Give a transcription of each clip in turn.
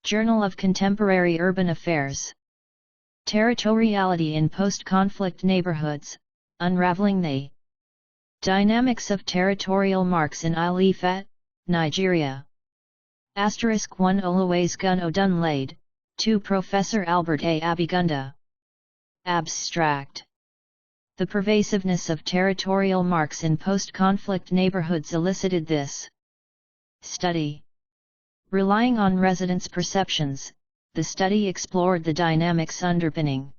Journal of Contemporary Urban Affairs. Territoriality in Post-Conflict Neighborhoods, Unravelling the Dynamics of Territorial Marks in Ile-Ife, Nigeria. *1 Oluwasegun Odunlade, 2 Professor Albert A. Abigunda. Abstract. The pervasiveness of territorial marks in post-conflict neighborhoods elicited this study. Relying on residents' perceptions, the study explored the dynamics underpinning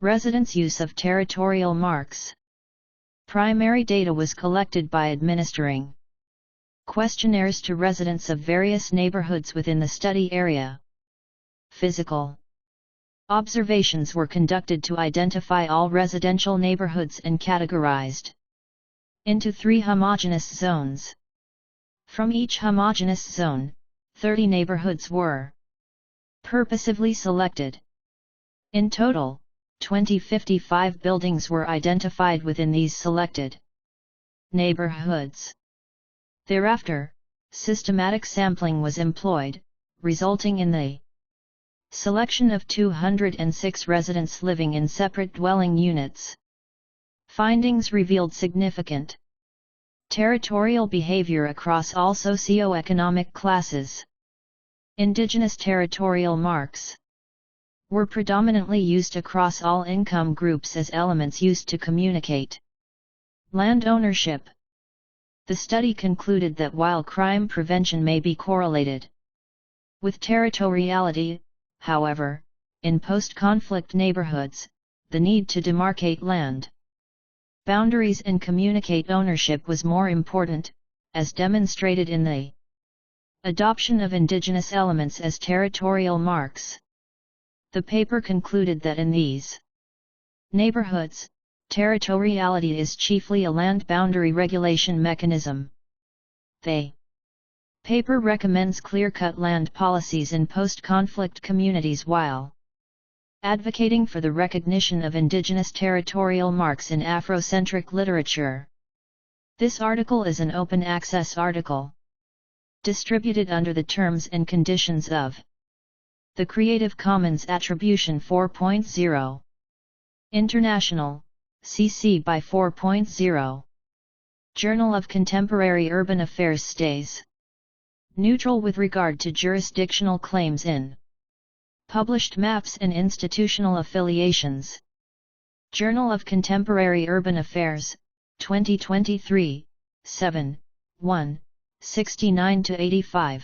residents' use of territorial marks. Primary data was collected by administering questionnaires to residents of various neighborhoods within the study area. Physical observations were conducted to identify all residential neighborhoods and categorized into 3 homogeneous zones. From each homogeneous zone, 30 neighborhoods were purposively selected. In total, 55 buildings were identified within these selected neighborhoods. Thereafter, systematic sampling was employed, resulting in the selection of 206 residents living in separate dwelling units. Findings revealed significant territorial behavior across all socio-economic classes. Indigenous territorial marks were predominantly used across all income groups as elements used to communicate land ownership. The study concluded that while crime prevention may be correlated with territoriality, however, in post-conflict neighborhoods, the need to demarcate land boundaries and communicate ownership was more important, as demonstrated in the adoption of indigenous elements as territorial marks. The paper concluded that in these neighborhoods, territoriality is chiefly a land boundary regulation mechanism. The paper recommends clear-cut land policies in post-conflict communities while advocating for the recognition of indigenous territorial marks in Afrocentric literature. This article is an open access article, distributed under the terms and conditions of the Creative Commons Attribution 4.0. International, CC by 4.0. Journal of Contemporary Urban Affairs stays neutral with regard to jurisdictional claims in published maps and institutional affiliations. Journal of Contemporary Urban Affairs, 2023, 7, 1, 69-85.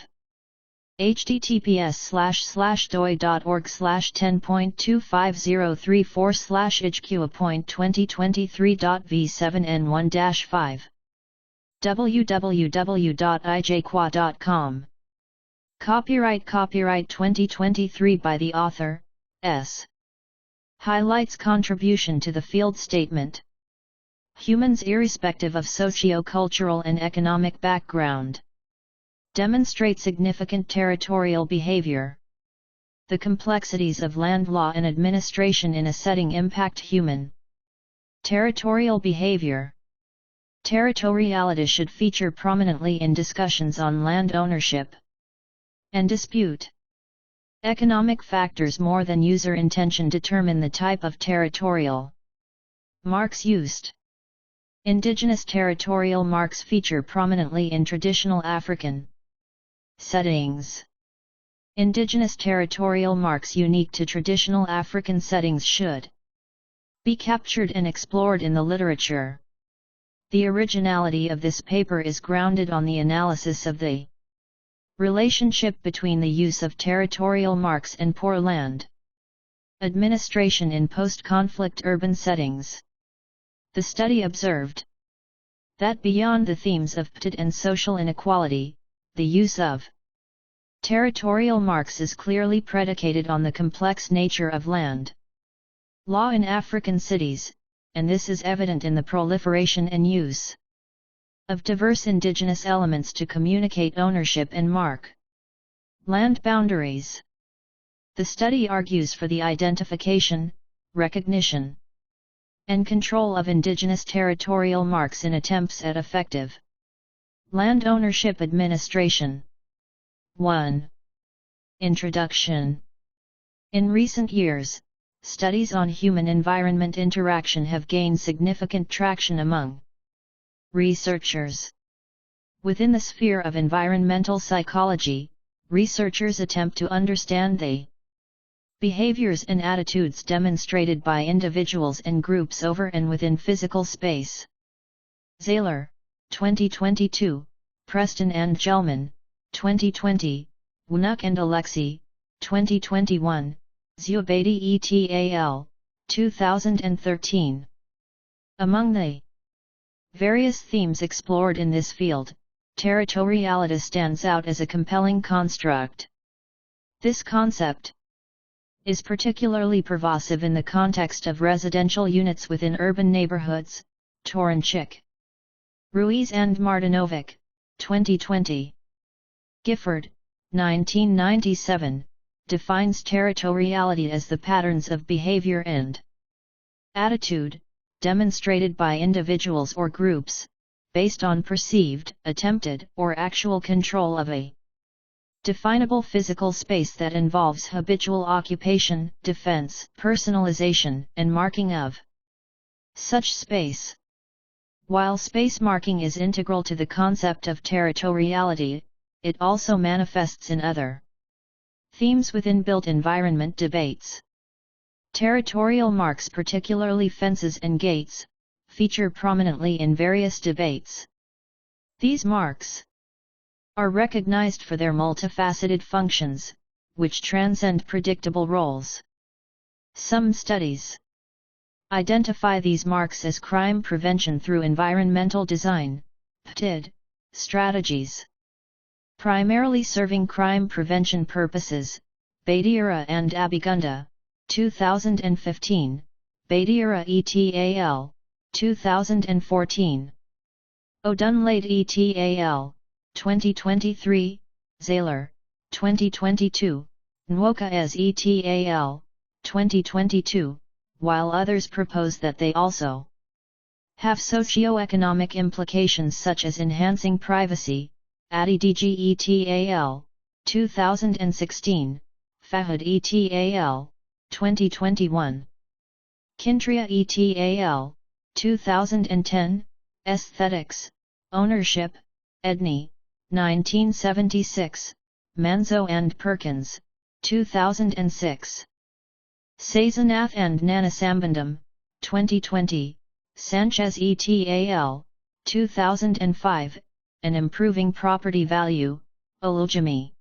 https://doi.org/10.25034/HQ.2023.v7n1-5 www.ijqua.com. Copyright 2023 by the author, S. Highlights contribution to the field statement. Humans irrespective of socio-cultural and economic background demonstrate significant territorial behavior. The complexities of land law and administration in a setting impact human territorial behavior. Territoriality should feature prominently in discussions on land ownership and dispute. Economic factors more than user intention determine the type of territorial marks used. Indigenous territorial marks feature prominently in traditional African settings. Indigenous territorial marks unique to traditional African settings should be captured and explored in the literature. The originality of this paper is grounded on the analysis of the relationship between the use of territorial marks and poor land administration in post-conflict urban settings. The study observed that beyond the themes of PTID and social inequality, the use of territorial marks is clearly predicated on the complex nature of land law in African cities, and this is evident in the proliferation and use of diverse indigenous elements to communicate ownership and mark land boundaries. The study argues for the identification, recognition, and control of indigenous territorial marks in attempts at effective land ownership administration. 1. Introduction. In recent years, studies on human-environment interaction have gained significant traction among researchers. Within the sphere of environmental psychology, researchers attempt to understand the behaviors and attitudes demonstrated by individuals and groups over and within physical space. Zahler, 2022, Preston and Gelman, 2020, Wunuk and Alexi, 2021, Zubaidi et al., 2013. Among the various themes explored in this field, territoriality stands out as a compelling construct. This concept is particularly pervasive in the context of residential units within urban neighborhoods. Toranchik, Ruiz and Martinovic, 2020. Gifford, 1997, defines territoriality as the patterns of behavior and attitude, demonstrated by individuals or groups, based on perceived, attempted, or actual control of a definable physical space that involves habitual occupation, defense, personalization, and marking of such space. While space marking is integral to the concept of territoriality, it also manifests in other themes within built environment debates. Territorial marks, particularly fences and gates, feature prominently in various debates. These marks are recognized for their multifaceted functions, which transcend predictable roles. Some studies identify these marks as crime prevention through environmental design (PTID) strategies. Primarily serving crime prevention purposes, Badiara and Abigunda, 2015, Badiara et al., 2014. O'Dunlade et al., 2023, Zahler, 2022, Nwokaez et al., 2022, while others propose that they also have socio-economic implications such as enhancing privacy. Adidg et al., 2016, Fahad et al., 2021. Kintria et al., 2010, Aesthetics, Ownership, Edney, 1976, Manzo and Perkins, 2006. Sazanath and Nanasambandam, 2020, Sanchez et al., 2005, and Improving Property Value, Oluljimi.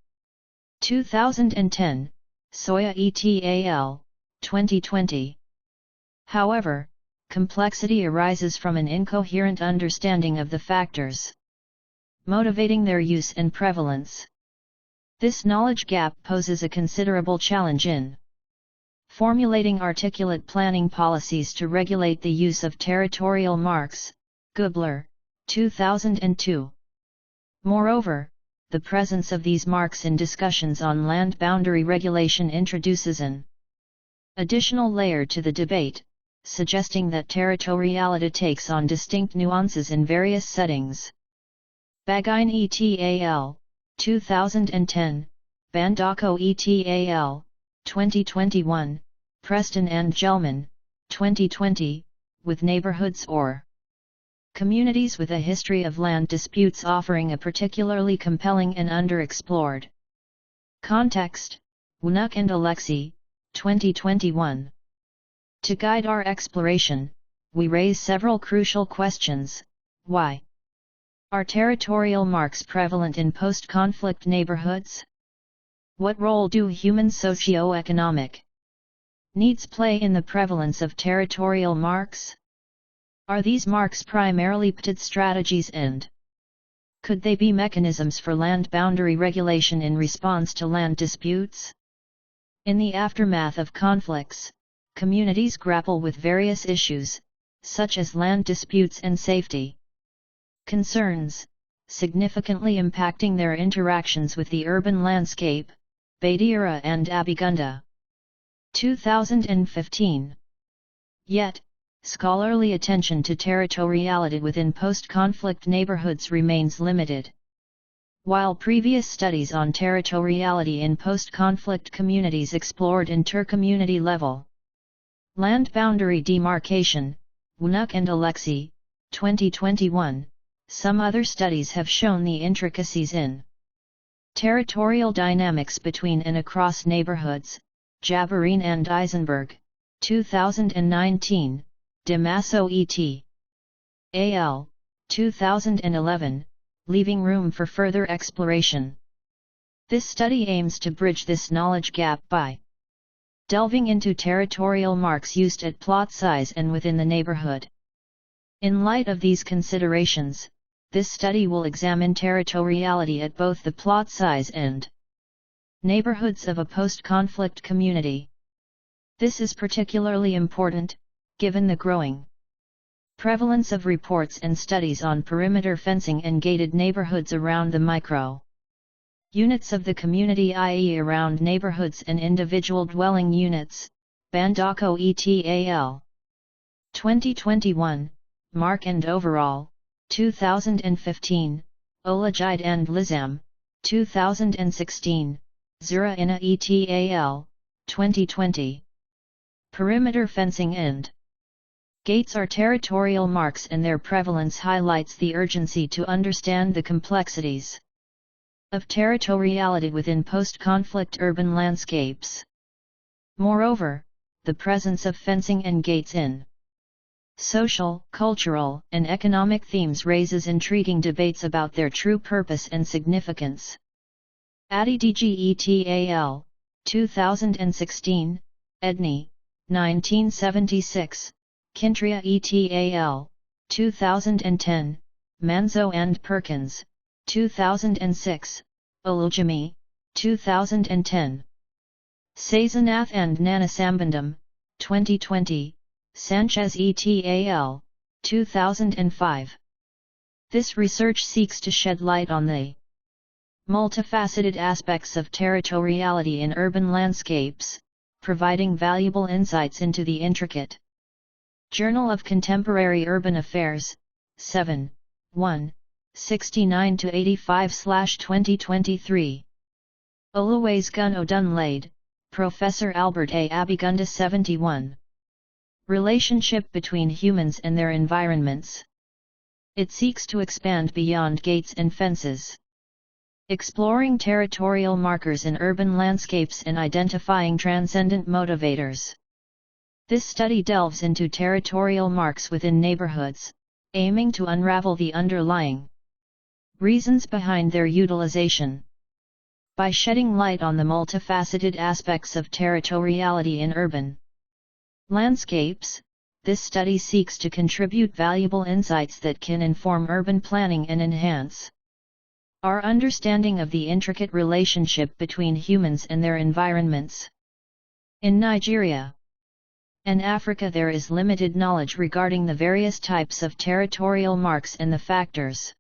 2010, Soya et al., 2020. However, complexity arises from an incoherent understanding of the factors motivating their use and prevalence. This knowledge gap poses a considerable challenge in formulating articulate planning policies to regulate the use of territorial marks. Gubler, 2002. Moreover, the presence of these marks in discussions on land boundary regulation introduces an additional layer to the debate, suggesting that territoriality takes on distinct nuances in various settings. Bagine et al., 2010, Bandako et al., 2021, Preston and Gelman, 2020, with neighborhoods or communities with a history of land disputes offering a particularly compelling and underexplored context. Wunuk and Alexi, 2021. To guide our exploration, we raise several crucial questions. Why are territorial marks prevalent in post-conflict neighborhoods? What role do human socio-economic needs play in the prevalence of territorial marks? Are these marks primarily PTID strategies, and could they be mechanisms for land boundary regulation in response to land disputes? In the aftermath of conflicts, communities grapple with various issues, such as land disputes and safety concerns, significantly impacting their interactions with the urban landscape. Badiara and Abigunda, 2015. Yet, scholarly attention to territoriality within post-conflict neighborhoods remains limited. While previous studies on territoriality in post-conflict communities explored inter-community level land boundary demarcation, Wunuk and Alexi, 2021, some other studies have shown the intricacies in territorial dynamics between and across neighborhoods, Jabarine and Eisenberg, 2019, DeMasso et al., 2011, leaving room for further exploration. This study aims to bridge this knowledge gap by delving into territorial marks used at plot size and within the neighborhood. In light of these considerations, this study will examine territoriality at both the plot size and neighborhoods of a post-conflict community. This is particularly important, given the growing prevalence of reports and studies on perimeter fencing and gated neighborhoods around the micro units of the community, i.e. around neighborhoods and individual dwelling units, Bandako et al. 2021, Mark and Overall, 2015, Olajide and Lizam, 2016, Zura Ina et al., 2020. Perimeter fencing and gates are territorial marks, and their prevalence highlights the urgency to understand the complexities of territoriality within post-conflict urban landscapes. Moreover, the presence of fencing and gates in social, cultural, and economic themes raises intriguing debates about their true purpose and significance. Adidg et al., 2016, Edney, 1976, Kintria et al., 2010, Manzo and Perkins, 2006, Olujimi, 2010. Sazanath and Nanasambandam, 2020, Sanchez et al., 2005. This research seeks to shed light on the multifaceted aspects of territoriality in urban landscapes, providing valuable insights into the intricate Journal of Contemporary Urban Affairs, 7, 1, 69-85/2023. Oluways Gun Odunlade, Professor Albert A. Abigunda 71. Relationship between humans and their environments. It seeks to expand beyond gates and fences, exploring territorial markers in urban landscapes and identifying transcendent motivators. This study delves into territorial marks within neighborhoods, aiming to unravel the underlying reasons behind their utilization. By shedding light on the multifaceted aspects of territoriality in urban landscapes, this study seeks to contribute valuable insights that can inform urban planning and enhance our understanding of the intricate relationship between humans and their environments. In Nigeria and Africa, there is limited knowledge regarding the various types of territorial marks and the factors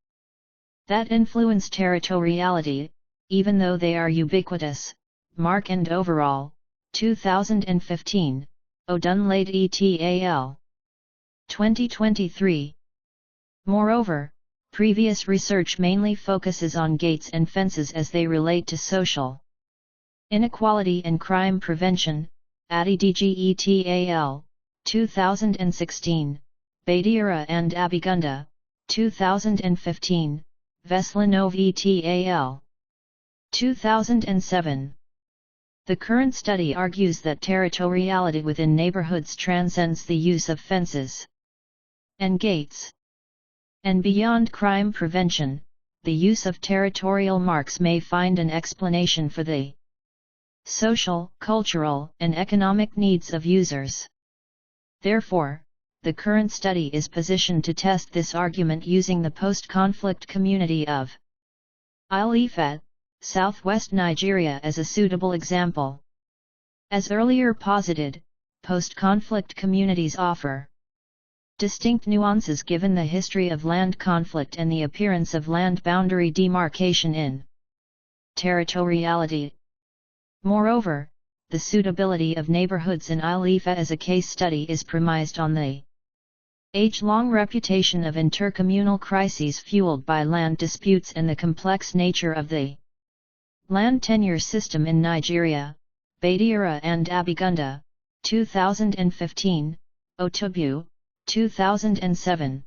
that influence territoriality, even though they are ubiquitous. Mark and Overall, 2015, Odunlade et al. 2023. Moreover, previous research mainly focuses on gates and fences as they relate to social inequality and crime prevention. Adidg et al., 2016, Badiara and Abigunda, 2015, Veslanov et al. 2007. The current study argues that territoriality within neighborhoods transcends the use of fences and gates. And beyond crime prevention, the use of territorial marks may find an explanation for the social, cultural, and economic needs of users. Therefore, the current study is positioned to test this argument using the post-conflict community of Ile-Ife, southwest Nigeria as a suitable example. As earlier posited, post-conflict communities offer distinct nuances given the history of land conflict and the appearance of land boundary demarcation in territoriality. Moreover, the suitability of neighborhoods in Ile-Ife as a case study is premised on the Age-long reputation of intercommunal crises fueled by land disputes and the complex nature of the land tenure system in Nigeria, Badiara and Abigunda, 2015, Otubu, 2007.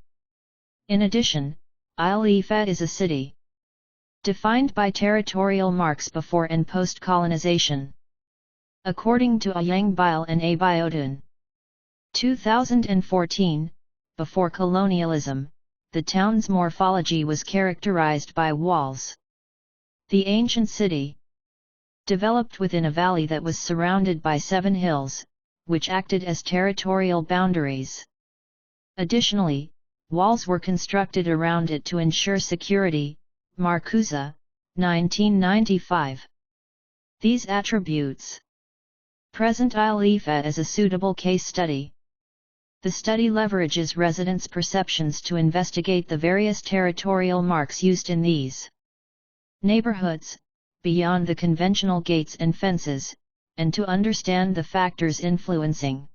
In addition, Ile-Ife is a city defined by territorial marks before and post-colonization. According to Ayangbile and Abiodun, 2014, before colonialism, the town's morphology was characterized by walls. The ancient city developed within a valley that was surrounded by 7 hills, which acted as territorial boundaries. Additionally, walls were constructed around it to ensure security. Marcusa, 1995. These attributes present Ile-Ife as a suitable case study. The study leverages residents' perceptions to investigate the various territorial marks used in these neighborhoods, beyond the conventional gates and fences, and to understand the factors influencing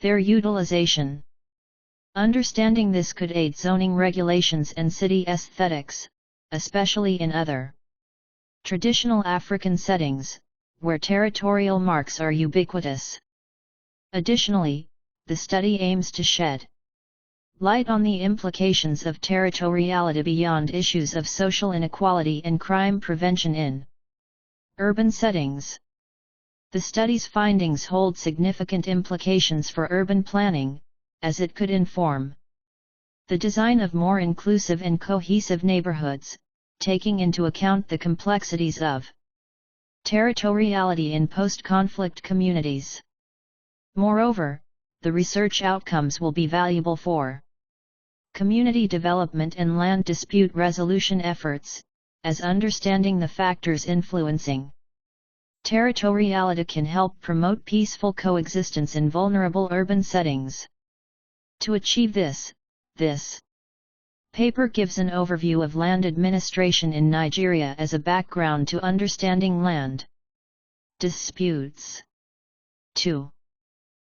their utilization. Understanding this could aid zoning regulations and city aesthetics, especially in other traditional African settings, where territorial marks are ubiquitous. Additionally, the study aims to shed light on the implications of territoriality beyond issues of social inequality and crime prevention in urban settings. The study's findings hold significant implications for urban planning, as it could inform the design of more inclusive and cohesive neighborhoods, taking into account the complexities of territoriality in post-conflict communities. Moreover, the research outcomes will be valuable for community development and land dispute resolution efforts, as understanding the factors influencing territoriality can help promote peaceful coexistence in vulnerable urban settings. To achieve this paper gives an overview of land administration in Nigeria as a background to understanding land disputes. 2.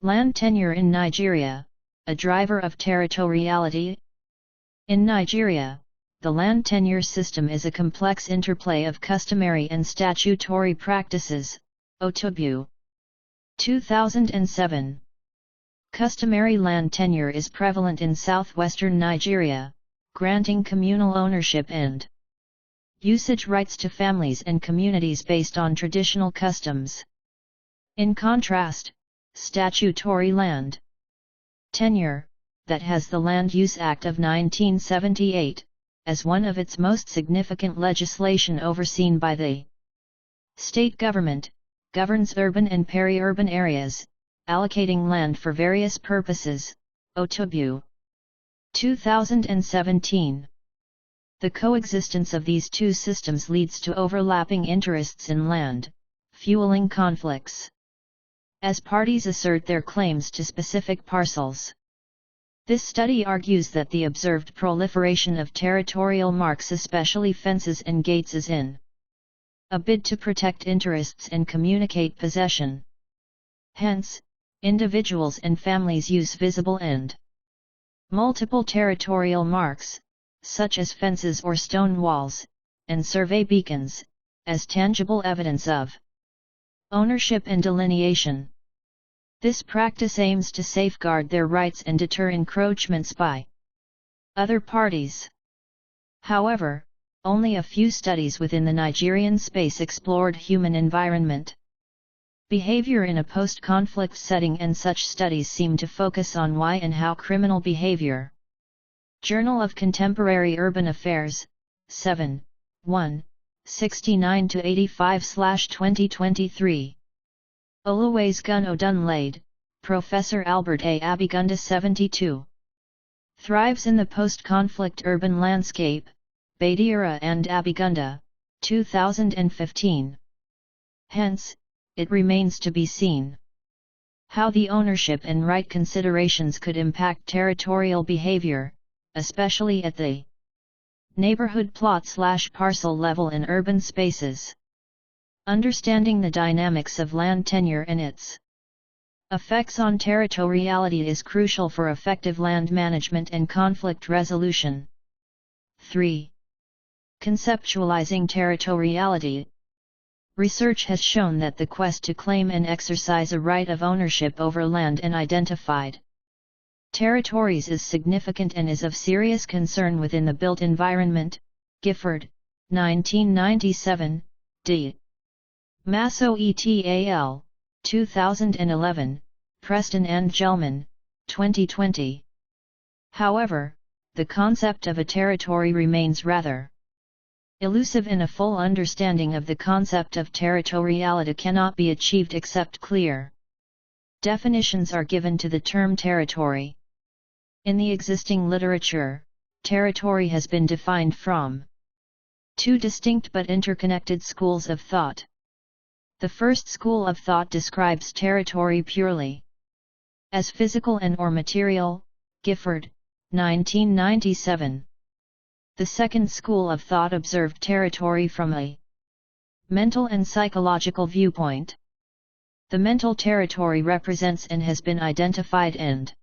Land tenure in Nigeria, a driver of territoriality. In Nigeria, the land tenure system is a complex interplay of customary and statutory practices. Otubu, 2007. Customary land tenure is prevalent in southwestern Nigeria, granting communal ownership and usage rights to families and communities based on traditional customs. In contrast, statutory land tenure, that has the Land Use Act of 1978, as one of its most significant legislation overseen by the state government, governs urban and peri-urban areas, allocating land for various purposes. Otubu, 2017. The coexistence of these two systems leads to overlapping interests in land, fueling conflicts as parties assert their claims to specific parcels. This study argues that the observed proliferation of territorial marks, especially fences and gates, is in a bid to protect interests and communicate possession. Hence, individuals and families use visible and multiple territorial marks, such as fences or stone walls, and survey beacons, as tangible evidence of ownership and delineation. This practice aims to safeguard their rights and deter encroachments by other parties. However, only a few studies within the Nigerian space explored human environment behavior in a post-conflict setting, and such studies seem to focus on why and how criminal behavior. Journal of Contemporary Urban Affairs, 7, 1, 69-85/2023. Oluwasegun Odunlade, Professor Albert A. Abigunda 72. Thrives in the Post-Conflict Urban Landscape, Badiara and Abigunda, 2015. Hence, it remains to be seen how the ownership and right considerations could impact territorial behavior, especially at the neighborhood plot/parcel level in urban spaces. Understanding the dynamics of land tenure and its Effects on territoriality is crucial for effective land management and conflict resolution. 3. Conceptualizing territoriality. Research has shown that the quest to claim and exercise a right of ownership over land and identified territories is significant and is of serious concern within the built environment. Gifford, 1997, D. Masso et al., 2011, Preston and Gelman, 2020. However, the concept of a territory remains rather elusive, and a full understanding of the concept of territoriality cannot be achieved except clear definitions are given to the term territory. In the existing literature, territory has been defined from two distinct but interconnected schools of thought. The first school of thought describes territory purely as physical and/or material, Gifford, 1997. The second school of thought observed territory from a mental and psychological viewpoint. The mental territory represents and has been identified and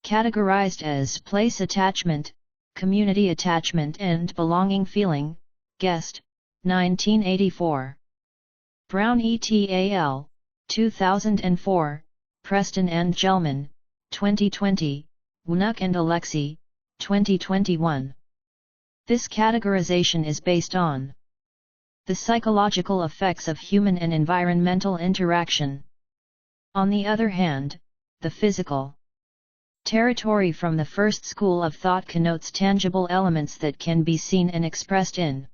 categorized as place attachment, community attachment and belonging feeling, Guest, 1984. Brown et al., 2004, Preston and Gelman, 2020, Wnuck and Alexi, 2021. This categorization is based on the psychological effects of human and environmental interaction. On the other hand, the physical territory from the first school of thought connotes tangible elements that can be seen and expressed in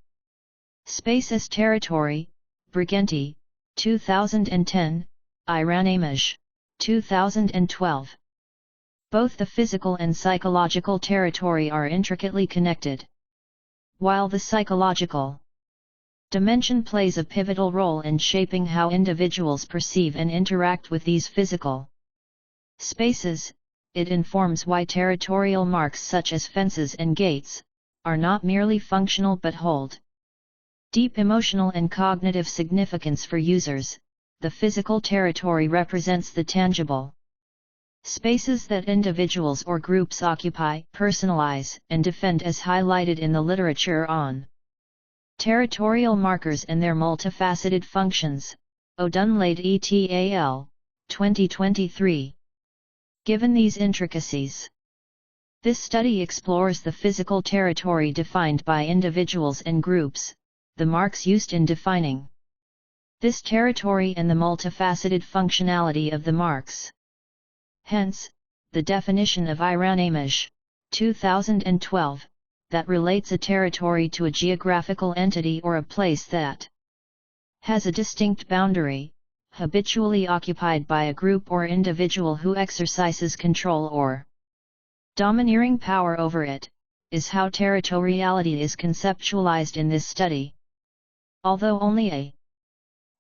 space as territory. Briganti, 2010, Iranamaj, 2012. Both the physical and psychological territory are intricately connected. While the psychological dimension plays a pivotal role in shaping how individuals perceive and interact with these physical spaces, it informs why territorial marks such as fences and gates are not merely functional but hold deep emotional and cognitive significance for users. The physical territory represents the tangible spaces that individuals or groups occupy, personalize, and defend, as highlighted in the literature on territorial markers and their multifaceted functions. O'Dunlade et al., 2023. Given these intricacies, this study explores the physical territory defined by individuals and groups, the marks used in defining this territory and the multifaceted functionality of the marks. Hence, the definition of Iranamaj, 2012, that relates a territory to a geographical entity or a place that has a distinct boundary, habitually occupied by a group or individual who exercises control or domineering power over it, is how territoriality is conceptualized in this study. Although only a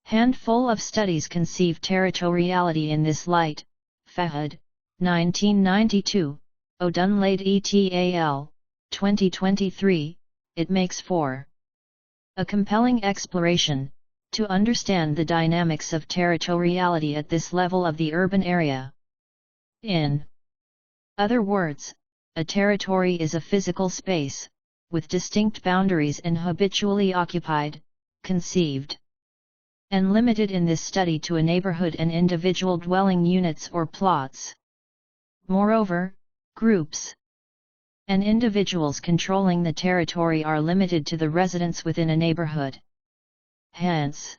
handful of studies conceive territoriality in this light, Fahad, 1992, O'Dunlade et al., 2023, it makes for a compelling exploration to understand the dynamics of territoriality at this level of the urban area. In other words, a territory is a physical space, with distinct boundaries and habitually occupied, conceived, and limited in this study to a neighborhood and individual dwelling units or plots. Moreover, groups and individuals controlling the territory are limited to the residents within a neighborhood. Hence,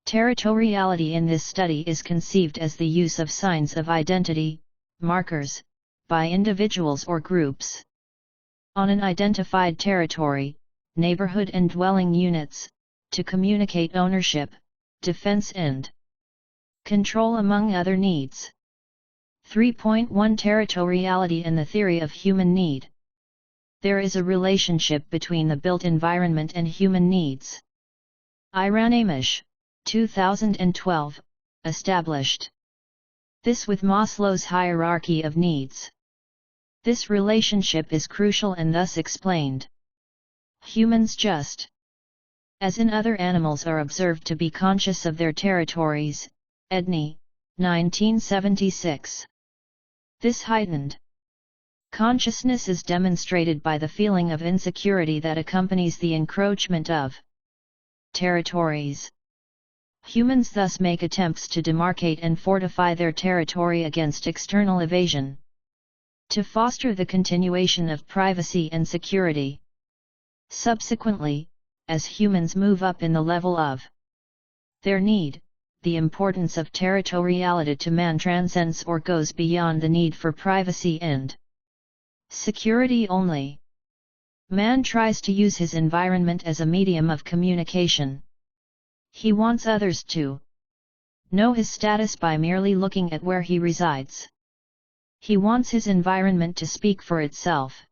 territoriality in this study is conceived as the use of signs of identity, markers, by individuals or groups on an identified territory, neighborhood and dwelling units, to communicate ownership, defense and control among other needs. 3.1 Territoriality and the theory of human need. There is a relationship between the built environment and human needs. Iranamaj, 2012, established this with Maslow's hierarchy of needs. This relationship is crucial and thus explained. Humans, just as in other animals, are observed to be conscious of their territories, Edney, 1976. This heightened consciousness is demonstrated by the feeling of insecurity that accompanies the encroachment of territories. Humans thus make attempts to demarcate and fortify their territory against external invasion, to foster the continuation of privacy and security. Subsequently, as humans move up in the level of their need, the importance of territoriality to man transcends or goes beyond the need for privacy and security only. Man tries to use his environment as a medium of communication. He wants others to know his status by merely looking at where he resides. He wants his environment to speak for itself.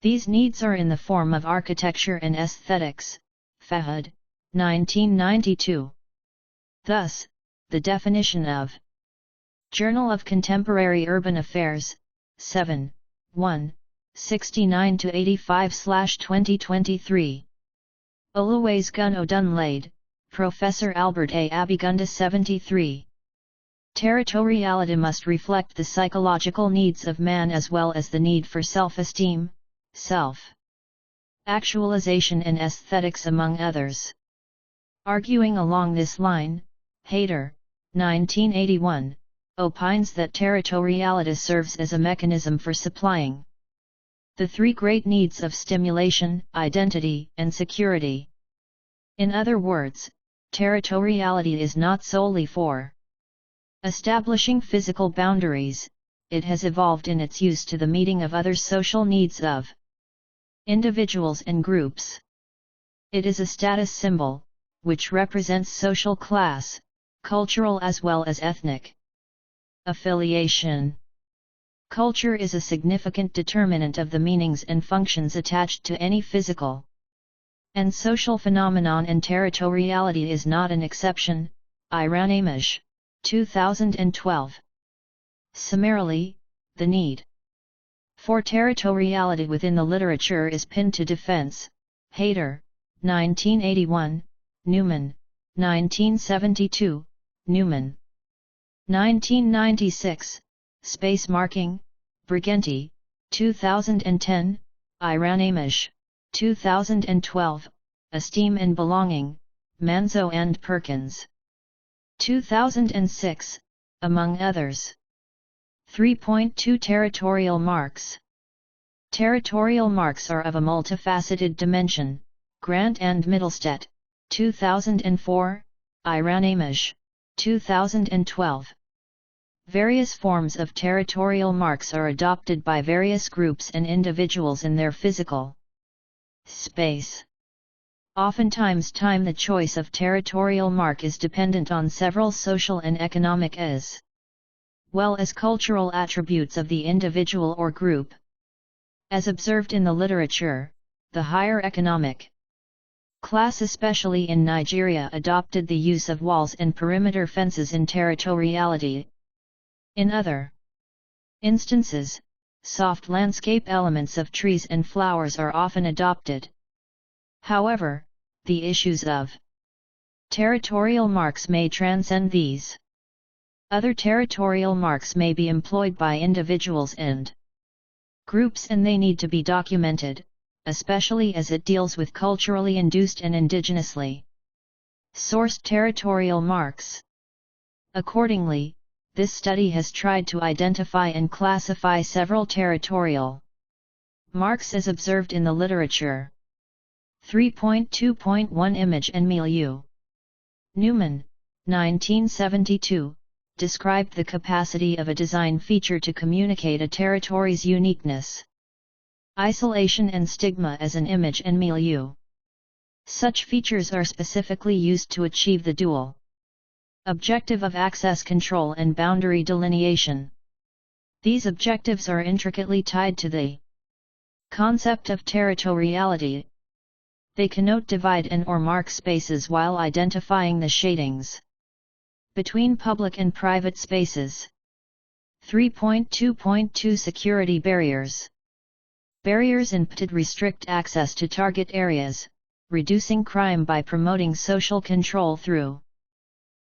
These needs are in the form of architecture and aesthetics. Fahad, 1992. Thus, the definition of Journal of Contemporary Urban Affairs, 7, 1, 69-85/2023. Oluways Gun Odunlade, Professor Albert A. Abigunda 73. Territoriality must reflect the psychological needs of man as well as the need for self-esteem, self-actualization and aesthetics among others. Arguing along this line, Hayter, 1981, opines that territoriality serves as a mechanism for supplying the three great needs of stimulation, identity, and security. In other words, territoriality is not solely for establishing physical boundaries, it has evolved in its use to the meeting of other social needs of individuals and groups. It is a status symbol, which represents social class, cultural as well as ethnic affiliation. Culture is a significant determinant of the meanings and functions attached to any physical and social phenomenon, and territoriality is not an exception. Iranamish, 2012. Summarily, the need for territoriality within the literature is pinned to defense. Hayter, 1981, Newman, 1972, Newman. 1996, Space Marking, Briganti, 2010, Iranamish, 2012, Esteem and Belonging, Manzo and Perkins. 2006, among others. 3.2 Territorial marks. Territorial marks are of a multifaceted dimension. Grant and Middlestedt, 2004, Iranamish, 2012. Various forms of territorial marks are adopted by various groups and individuals in their physical space. Oftentimes the choice of territorial mark is dependent on several social and economic as well as cultural attributes of the individual or group. As observed in the literature, the higher economic class, especially in Nigeria, adopted the use of walls and perimeter fences in territoriality. In other instances, soft landscape elements of trees and flowers are often adopted. However, the issues of territorial marks may transcend these. Other territorial marks may be employed by individuals and groups, and they need to be documented, especially as it deals with culturally induced and indigenously sourced territorial marks. Accordingly, this study has tried to identify and classify several territorial marks as observed in the literature. 3.2.1 Image and Milieu. Newman, 1972, described the capacity of a design feature to communicate a territory's uniqueness, isolation and stigma as an image and milieu. Such features are specifically used to achieve the dual objective of access control and boundary delineation. These objectives are intricately tied to the concept of territoriality. They connote divide and or mark spaces while identifying the shadings between public and private spaces. 3.2.2 Security barriers. Barriers in PTD restrict access to target areas, reducing crime by promoting social control through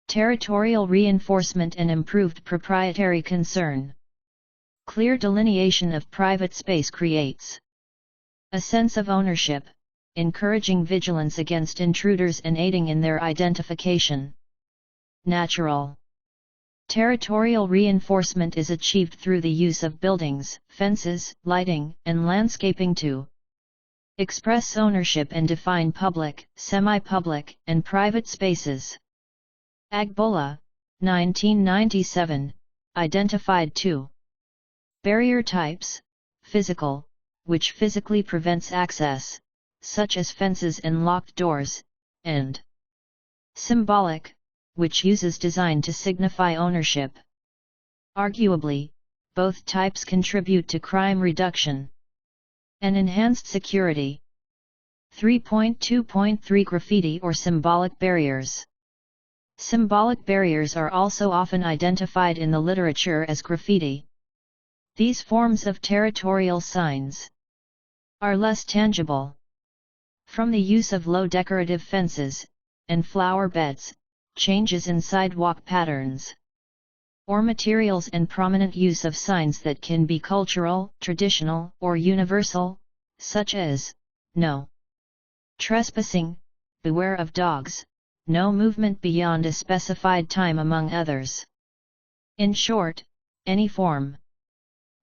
Territorial reinforcement and improved proprietary concern. Clear delineation of private space creates a sense of ownership, encouraging vigilance against intruders and aiding in their identification. Natural. Territorial reinforcement is achieved through the use of buildings, fences, lighting, and landscaping to express ownership and define public, semi-public, and private spaces. Agbola, 1997, identified two barrier types: physical, which physically prevents access, such as fences and locked doors, and symbolic, which uses design to signify ownership. Arguably, both types contribute to crime reduction and enhanced security. 3.2.3 Graffiti or symbolic barriers. Symbolic barriers are also often identified in the literature as graffiti. These forms of territorial signs are less tangible. From the use of low decorative fences and flower beds, changes in sidewalk patterns, or materials, and prominent use of signs that can be cultural, traditional, or universal, such as no trespassing, beware of dogs, no movement beyond a specified time, among others. In short, any form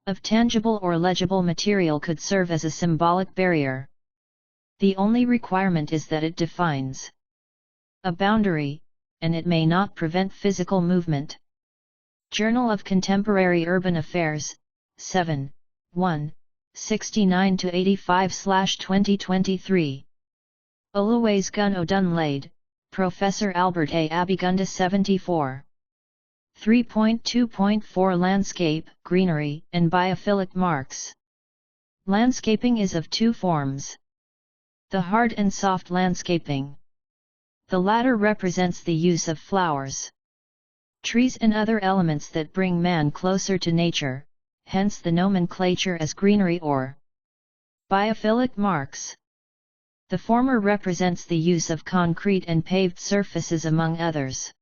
of tangible or legible material could serve as a symbolic barrier. The only requirement is that it defines a boundary, and it may not prevent physical movement. Journal of Contemporary Urban Affairs, 7, 1, 69-85/2023. Oluwasegun Odunlade, Professor Albert A. Abigunda 74. 3.2.4 Landscape, Greenery, and Biophilic Marks. Landscaping is of two forms: the hard and soft landscaping. The latter represents the use of flowers, trees, and other elements that bring man closer to nature, hence the nomenclature as greenery or biophilic marks. The former represents the use of concrete and paved surfaces, among others.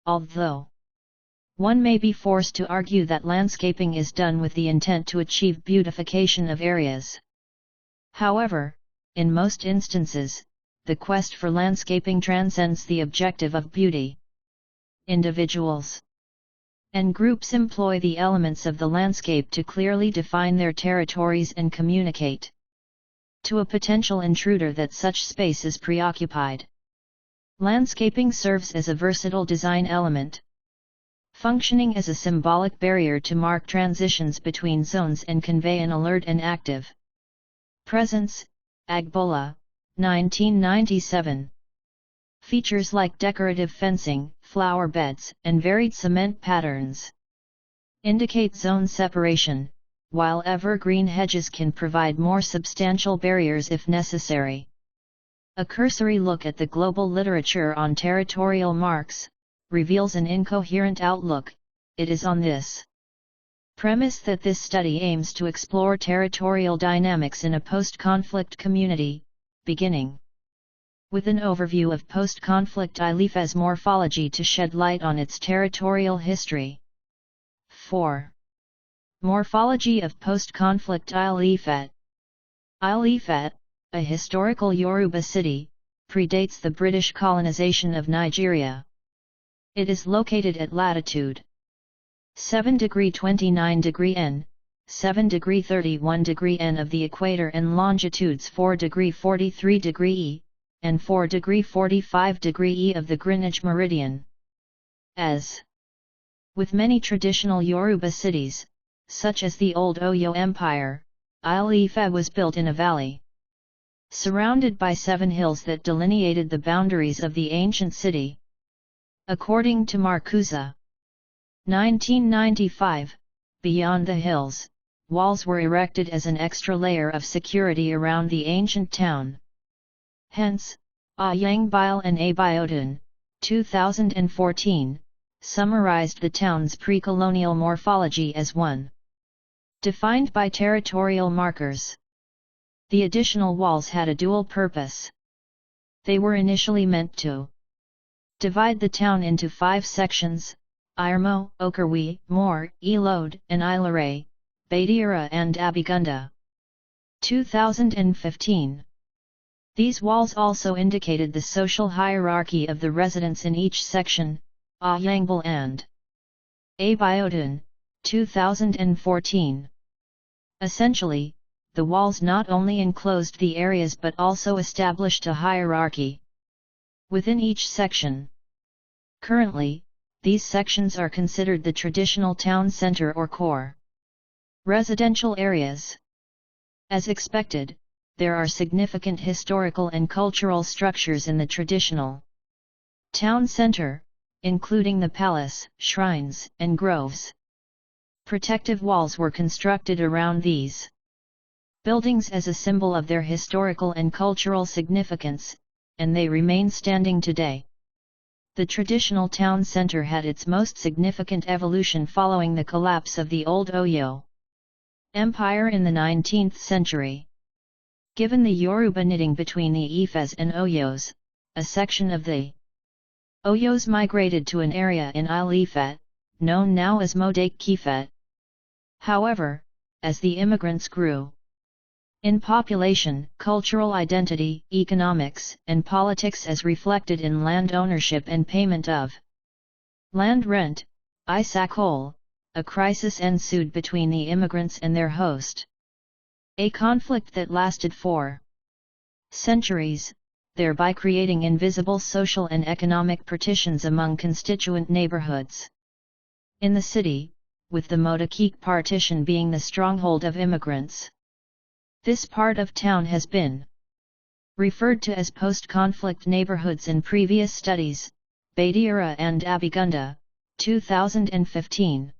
Although one may be forced to argue that landscaping is done with the intent to achieve beautification of areas. However, in most instances, the quest for landscaping transcends the objective of beauty. Individuals and groups employ the elements of the landscape to clearly define their territories and communicate to a potential intruder that such space is preoccupied. Landscaping serves as a versatile design element, functioning as a symbolic barrier to mark transitions between zones and convey an alert and active presence. Agbola, 1997. Features like decorative fencing, flower beds, and varied cement patterns indicate zone separation, while evergreen hedges can provide more substantial barriers if necessary. A cursory look at the global literature on territorial marks reveals an incoherent outlook. It is on this premise that this study aims to explore territorial dynamics in a post-conflict community, beginning with an overview of post-conflict ILIFE's morphology to shed light on its territorial history. 4. Morphology of post-conflict Ile-Ife. Ile-Ife, a historical Yoruba city, predates the British colonization of Nigeria. It is located at latitude 7°29' N, 7°31' N of the equator and longitudes 4°43' E, and 4°45' E of the Greenwich meridian. As with many traditional Yoruba cities, such as the Old Oyo Empire, Ile-Ife was built in a valley, surrounded by 7 hills that delineated the boundaries of the ancient city. According to Marcuse, 1995, beyond the hills, walls were erected as an extra layer of security around the ancient town. Hence, Ayangbile and Abiodun, 2014, summarized the town's pre-colonial morphology as one defined by territorial markers. The additional walls had a dual purpose. They were initially meant to divide the town into 5 sections: Irmo, Okerwe, Moore, Elode, and Ilare, Badira and Abigunda. 2015. These walls also indicated the social hierarchy of the residents in each section, Ayangbal and Abiodun, 2014. Essentially, the walls not only enclosed the areas but also established a hierarchy within each section. Currently, these sections are considered the traditional town center or core residential areas. As expected, there are significant historical and cultural structures in the traditional town center, including the palace, shrines, and groves. Protective walls were constructed around these buildings as a symbol of their historical and cultural significance, and they remain standing today. The traditional town center had its most significant evolution following the collapse of the old Oyo Empire in the 19th century. Given the Yoruba knitting between the Ifes and Oyos, a section of the Oyos migrated to an area in Ile-Ife, known now as Modake-Kifet. However, as the immigrants grew in population, cultural identity, economics, and politics as reflected in land ownership and payment of land rent, Isakol, a crisis ensued between the immigrants and their host. A conflict that lasted for centuries, thereby creating invisible social and economic partitions among constituent neighborhoods in the city, with the Modakik partition being the stronghold of immigrants. This part of town has been referred to as post-conflict neighborhoods in previous studies, Badira and Abigunda, 2015.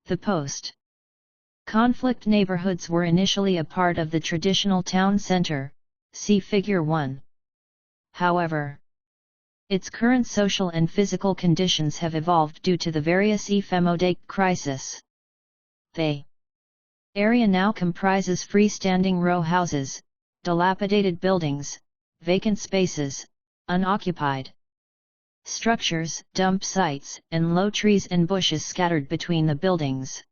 The post-conflict neighborhoods were initially a part of the traditional town center, see Figure 1. However, its current social and physical conditions have evolved due to the various Ife-Modake crisis. The area now comprises freestanding row houses, dilapidated buildings, vacant spaces, unoccupied structures, dump sites, and low trees and bushes scattered between the buildings.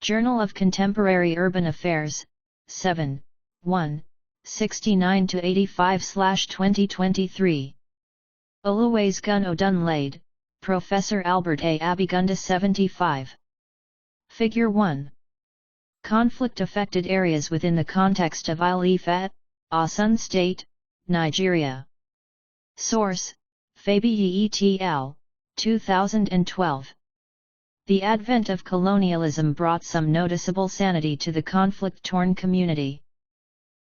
Journal of Contemporary Urban Affairs, 7, 1, 69-85/2023. Oluways Gun Odunlade, Professor Albert A. Abigunda 75. Figure 1. Conflict-affected areas within the context of Ile-Ife, Osun State, Nigeria. Source: Fabi et al., 2012. The advent of colonialism brought some noticeable sanity to the conflict-torn community.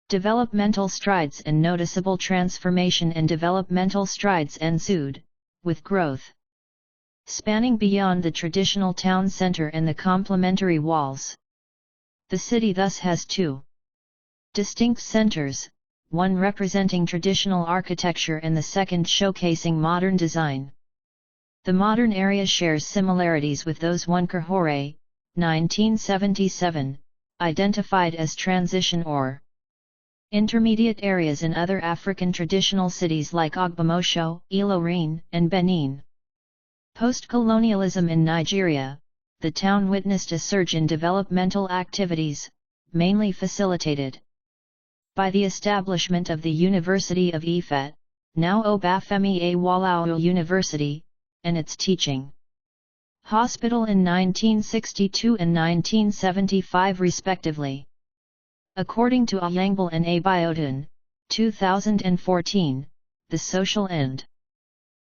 Developmental strides and noticeable transformation and developmental strides ensued, with growth spanning beyond the traditional town center and the complementary walls. The city thus has 2 distinct centers, one representing traditional architecture and the second showcasing modern design. The modern area shares similarities with those Wonkahore, 1977, identified as transition or intermediate areas in other African traditional cities like Ogbomosho, Ilorin, and Benin. Post-colonialism in Nigeria, the town witnessed a surge in developmental activities, mainly facilitated by the establishment of the University of Ife, now Obafemi Awolowo University, and its teaching hospital in 1962 and 1975 respectively. According to Ayangbal and Abiodun, 2014, the social and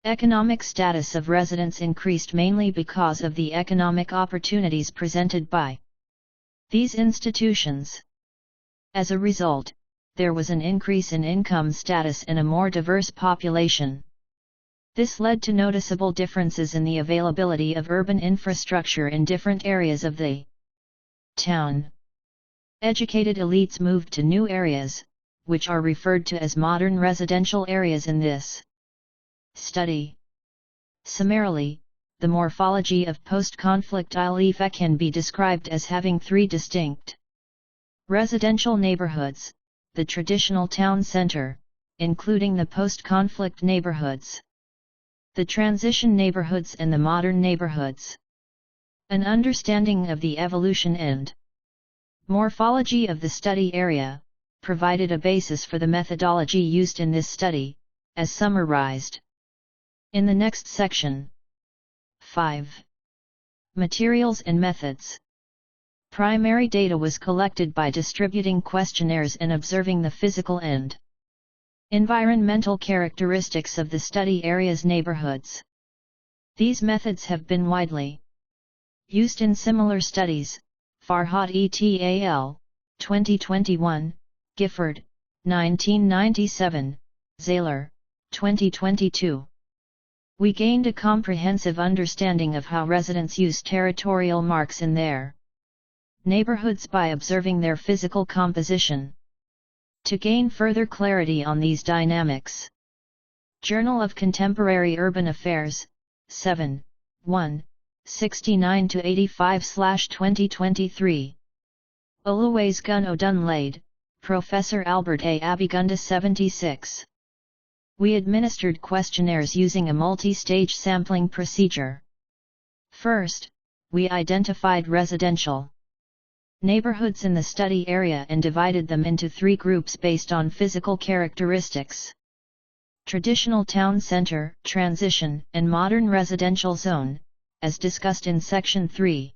economic status of residents increased mainly because of the economic opportunities presented by these institutions. As a result, there was an increase in income status and a more diverse population. This led to noticeable differences in the availability of urban infrastructure in different areas of the town. Educated elites moved to new areas, which are referred to as modern residential areas in this study. Summarily, the morphology of post-conflict Ile-Ife can be described as having 3 distinct residential neighborhoods: the traditional town center, including the post-conflict neighborhoods, the transition neighborhoods and the modern neighborhoods. An understanding of the evolution and morphology of the study area provided a basis for the methodology used in this study, as summarized in the next section. 5. Materials and methods. Primary data was collected by distributing questionnaires and observing the physical and environmental characteristics of the study area's neighborhoods. These methods have been widely used in similar studies. Farhad et al., 2021, Gifford, 1997, Zahler, 2022. We gained a comprehensive understanding of how residents use territorial marks in their neighborhoods by observing their physical composition. To gain further clarity on these dynamics, Journal of Contemporary Urban Affairs, 7, 1, 69-85/2023. Oluways Gun Odunlade, Professor Albert A. Abigunda 76. We administered questionnaires using a multi-stage sampling procedure. First, we identified residential neighborhoods in the study area and divided them into 3 groups based on physical characteristics: traditional town center, transition, and modern residential zone, as discussed in Section 3.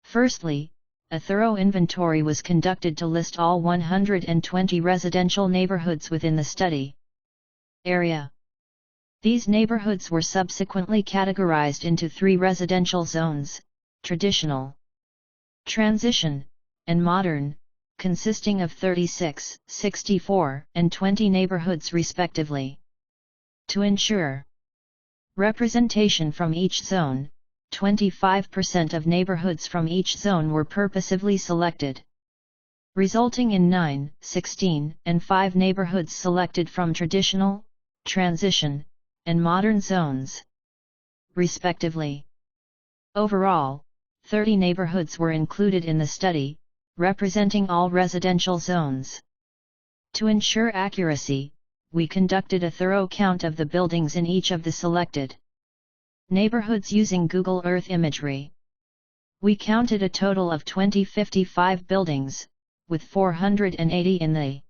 Firstly, a thorough inventory was conducted to list all 120 residential neighborhoods within the study area. These neighborhoods were subsequently categorized into 3 residential zones: traditional, transition, and modern, consisting of 36, 64, and 20 neighborhoods respectively. To ensure representation from each zone, 25% of neighborhoods from each zone were purposively selected, resulting in 9, 16, and 5 neighborhoods selected from traditional, transition, and modern zones, respectively. Overall, 30 neighborhoods were included in the study, representing all residential zones. To ensure accuracy, we conducted a thorough count of the buildings in each of the selected neighborhoods using Google Earth imagery. We counted a total of 55 buildings, with 480 in the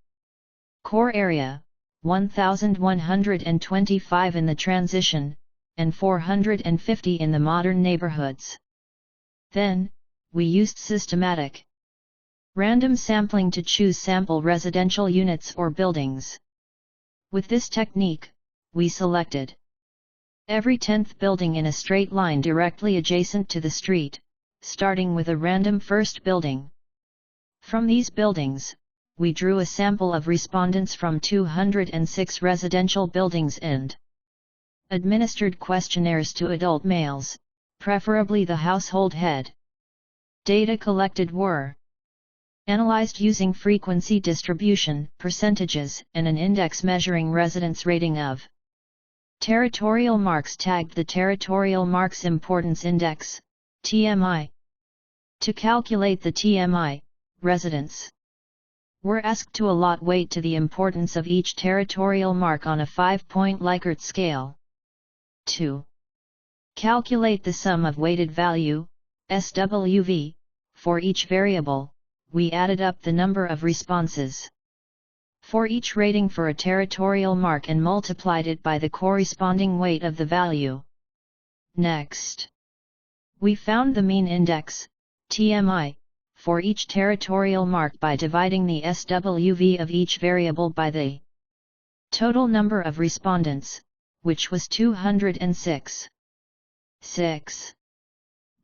core area, 1,125 in the transition, and 450 in the modern neighborhoods. Then, we used systematic random sampling to choose sample residential units or buildings. With this technique, we selected every 10th building in a straight line directly adjacent to the street, starting with a random first building. From these buildings, we drew a sample of respondents from 206 residential buildings and administered questionnaires to adult males, preferably the household head. Data collected were analyzed using frequency distribution, percentages, and an index measuring residents' rating of territorial marks tagged the Territorial Marks Importance Index, TMI. To calculate the TMI, residents were asked to allot weight to the importance of each territorial mark on a 5-point Likert scale. 2. Calculate the sum of weighted value, SWV, for each variable. We added up the number of responses for each rating for a territorial mark and multiplied it by the corresponding weight of the value. Next, we found the mean index, TMI, for each territorial mark by dividing the SWV of each variable by the total number of respondents, which was 206. 6.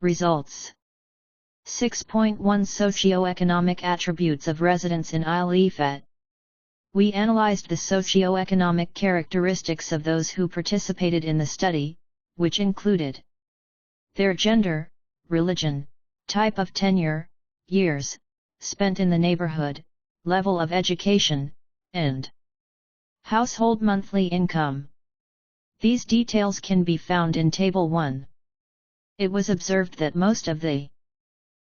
Results. 6.1 Socioeconomic attributes of residents in Al-Ifat. We analyzed the socioeconomic characteristics of those who participated in the study, which included their gender, religion, type of tenure, years spent in the neighborhood, level of education, and household monthly income. These details can be found in Table 1. It was observed that most of the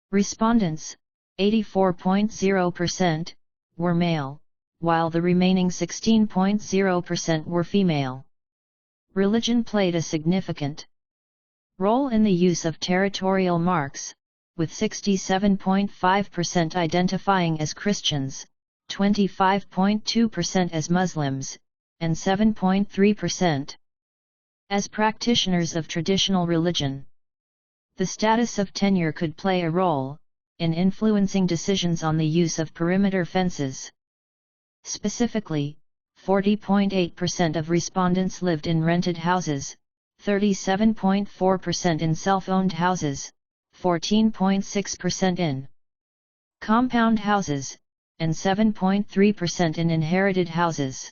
respondents, 84.0%, were male, while the remaining 16.0% were female. Religion played a significant role in the use of territorial marks, with 67.5% identifying as Christians, 25.2% as Muslims, and 7.3% as practitioners of traditional religion. The status of tenure could play a role in influencing decisions on the use of perimeter fences. Specifically, 40.8% of respondents lived in rented houses, 37.4% in self-owned houses, 14.6% in compound houses, and 7.3% in inherited houses.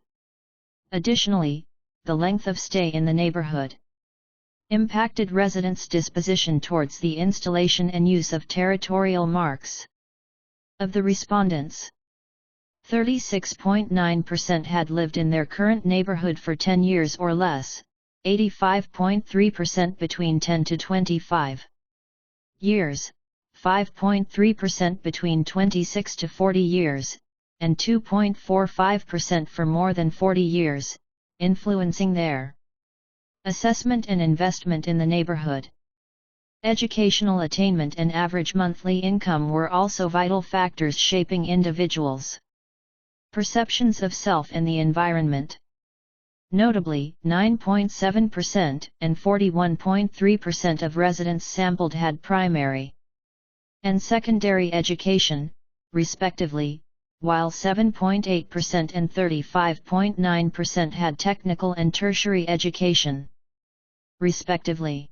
Additionally, the length of stay in the neighborhood impacted residents' disposition towards the installation and use of territorial marks. Of the respondents, 36.9% had lived in their current neighborhood for 10 years or less, 85.3% between 10 to 25 years, 5.3% between 26 to 40 years, and 2.45% for more than 40 years, influencing their assessment and investment in the neighborhood. Educational attainment and average monthly income were also vital factors shaping individuals' perceptions of self and the environment. Notably, 9.7% and 41.3% of residents sampled had primary and secondary education, respectively, while 7.8% and 35.9% had technical and tertiary education, respectively.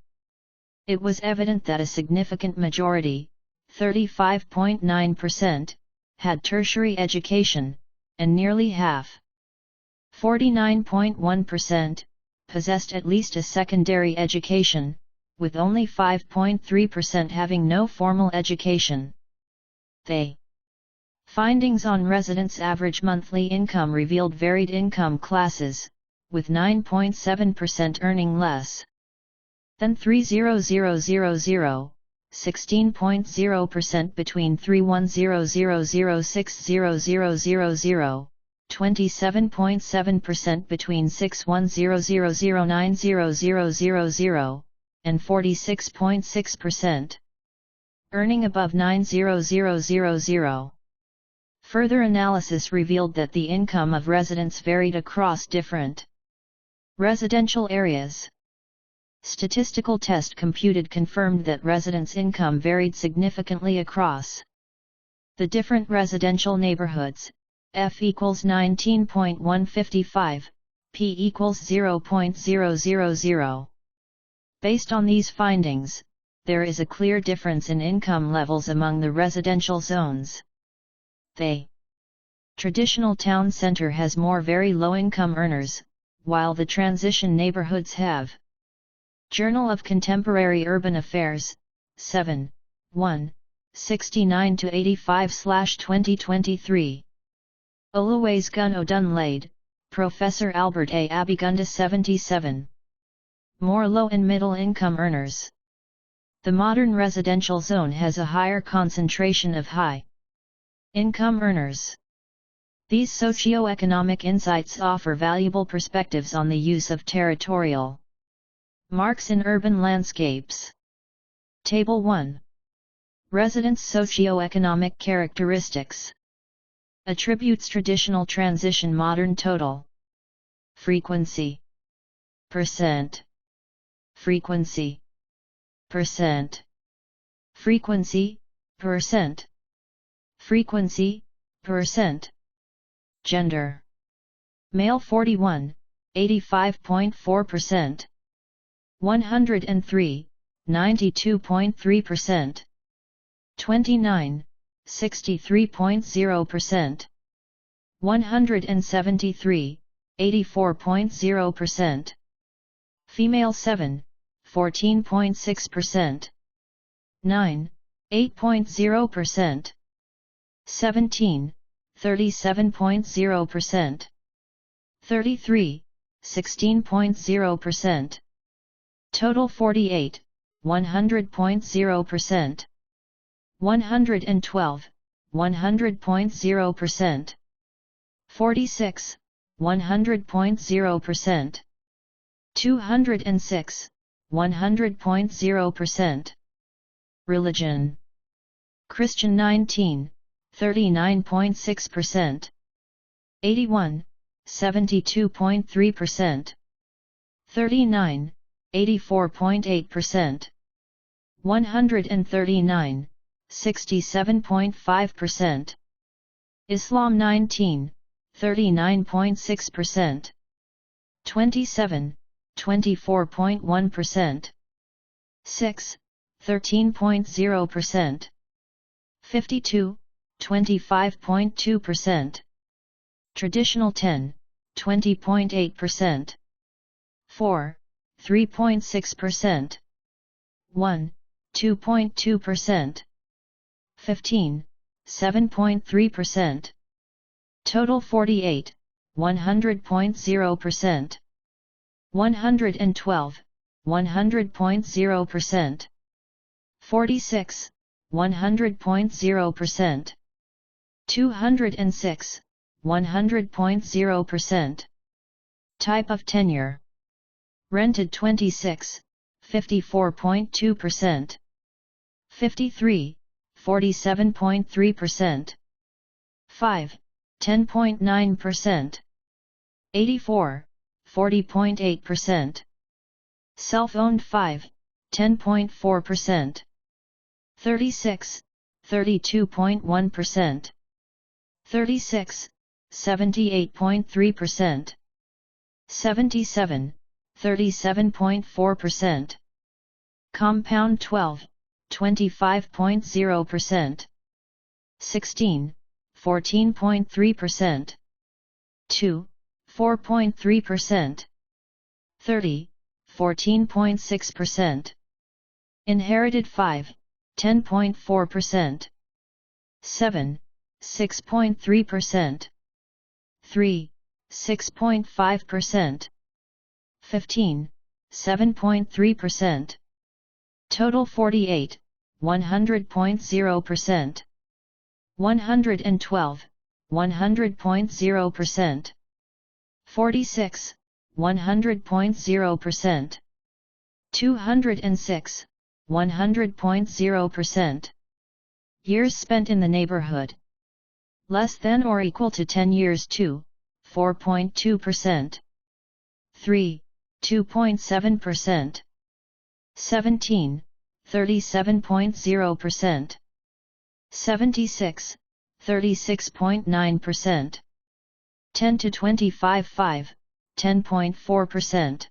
It was evident that a significant majority, 35.9%, had tertiary education, and nearly half, 49.1%, possessed at least a secondary education, with only 5.3% having no formal education. The findings on residents' average monthly income revealed varied income classes, with 9.7% earning less than $3,000, 16.0% between $3,100,6,000, 27.7% between $6,100,9,000, and 46.6% earning above $9,000. Further analysis revealed that the income of residents varied across different residential areas. Statistical test computed confirmed that residents' income varied significantly across the different residential neighborhoods. F equals 19.155, P equals 0.000. Based on these findings, there is a clear difference in income levels among the residential zones. The traditional town center has more very low-income earners, while the transition neighborhoods have. Journal of Contemporary Urban Affairs, 7, 1, 69-85/2023. Oluways Gun Odunlade, Professor Albert A. Abigunda 77. More low and middle income earners. The modern residential zone has a higher concentration of high income earners. These socio-economic insights offer valuable perspectives on the use of territorial marks in urban landscapes. Table 1. Residents' socio-economic characteristics. Attributes: traditional, transition, modern, total. Frequency. Percent. Frequency. Percent. Frequency, percent. Frequency, percent. Gender. Male 41, 85.4%. 103, 92.3%. 29, 63.0%. 173, 84.0%. Female 7, 14.6%. 9, 8.0%. 17, 37.0%. 33, 16.0%. Total 48, 100.0%. 112, 100.0%. 46, 100.0%. 206, 100.0%. Religion. Christian 19, 39.6%. 81, 72.3%. 39, 84.8%. 139, 67.5%. Islam 19, 39.6%. 27, 24.1%. 6, 13.0%. 52, 25.2%. Traditional 10, 20.8%. 4, 3.6%. 1, 2.2%. 15, 7.3%. Total 48, 100.0%. 112, 100.0%. 46, 100.0%. 206, 100.0%. Type of tenure. Rented 26, 54.2%. 53, 47.3%. 5, 10.9%. 84, 40.8%. Self-owned 5, 10.4%. 36, 32.1%. 36, 78.3%. 77, 37.4%. Compound 12, 25.0%. 16, 14.3%. 2, 4.3%. 30, 14.6%. Inherited 5, 10.4%. 7, 6.3%. 3, 6.5%. 15, 7.3%. Total 48, 100.0%. 112, 100.0%. 46, 100.0%. 206, 100.0%. Years spent in the neighborhood. Less than or equal to 10 years 2, 4.2%. 3, 2.7%. 17, 37.0%. 76, 36.9%. 10 to 25 5, 10.4%.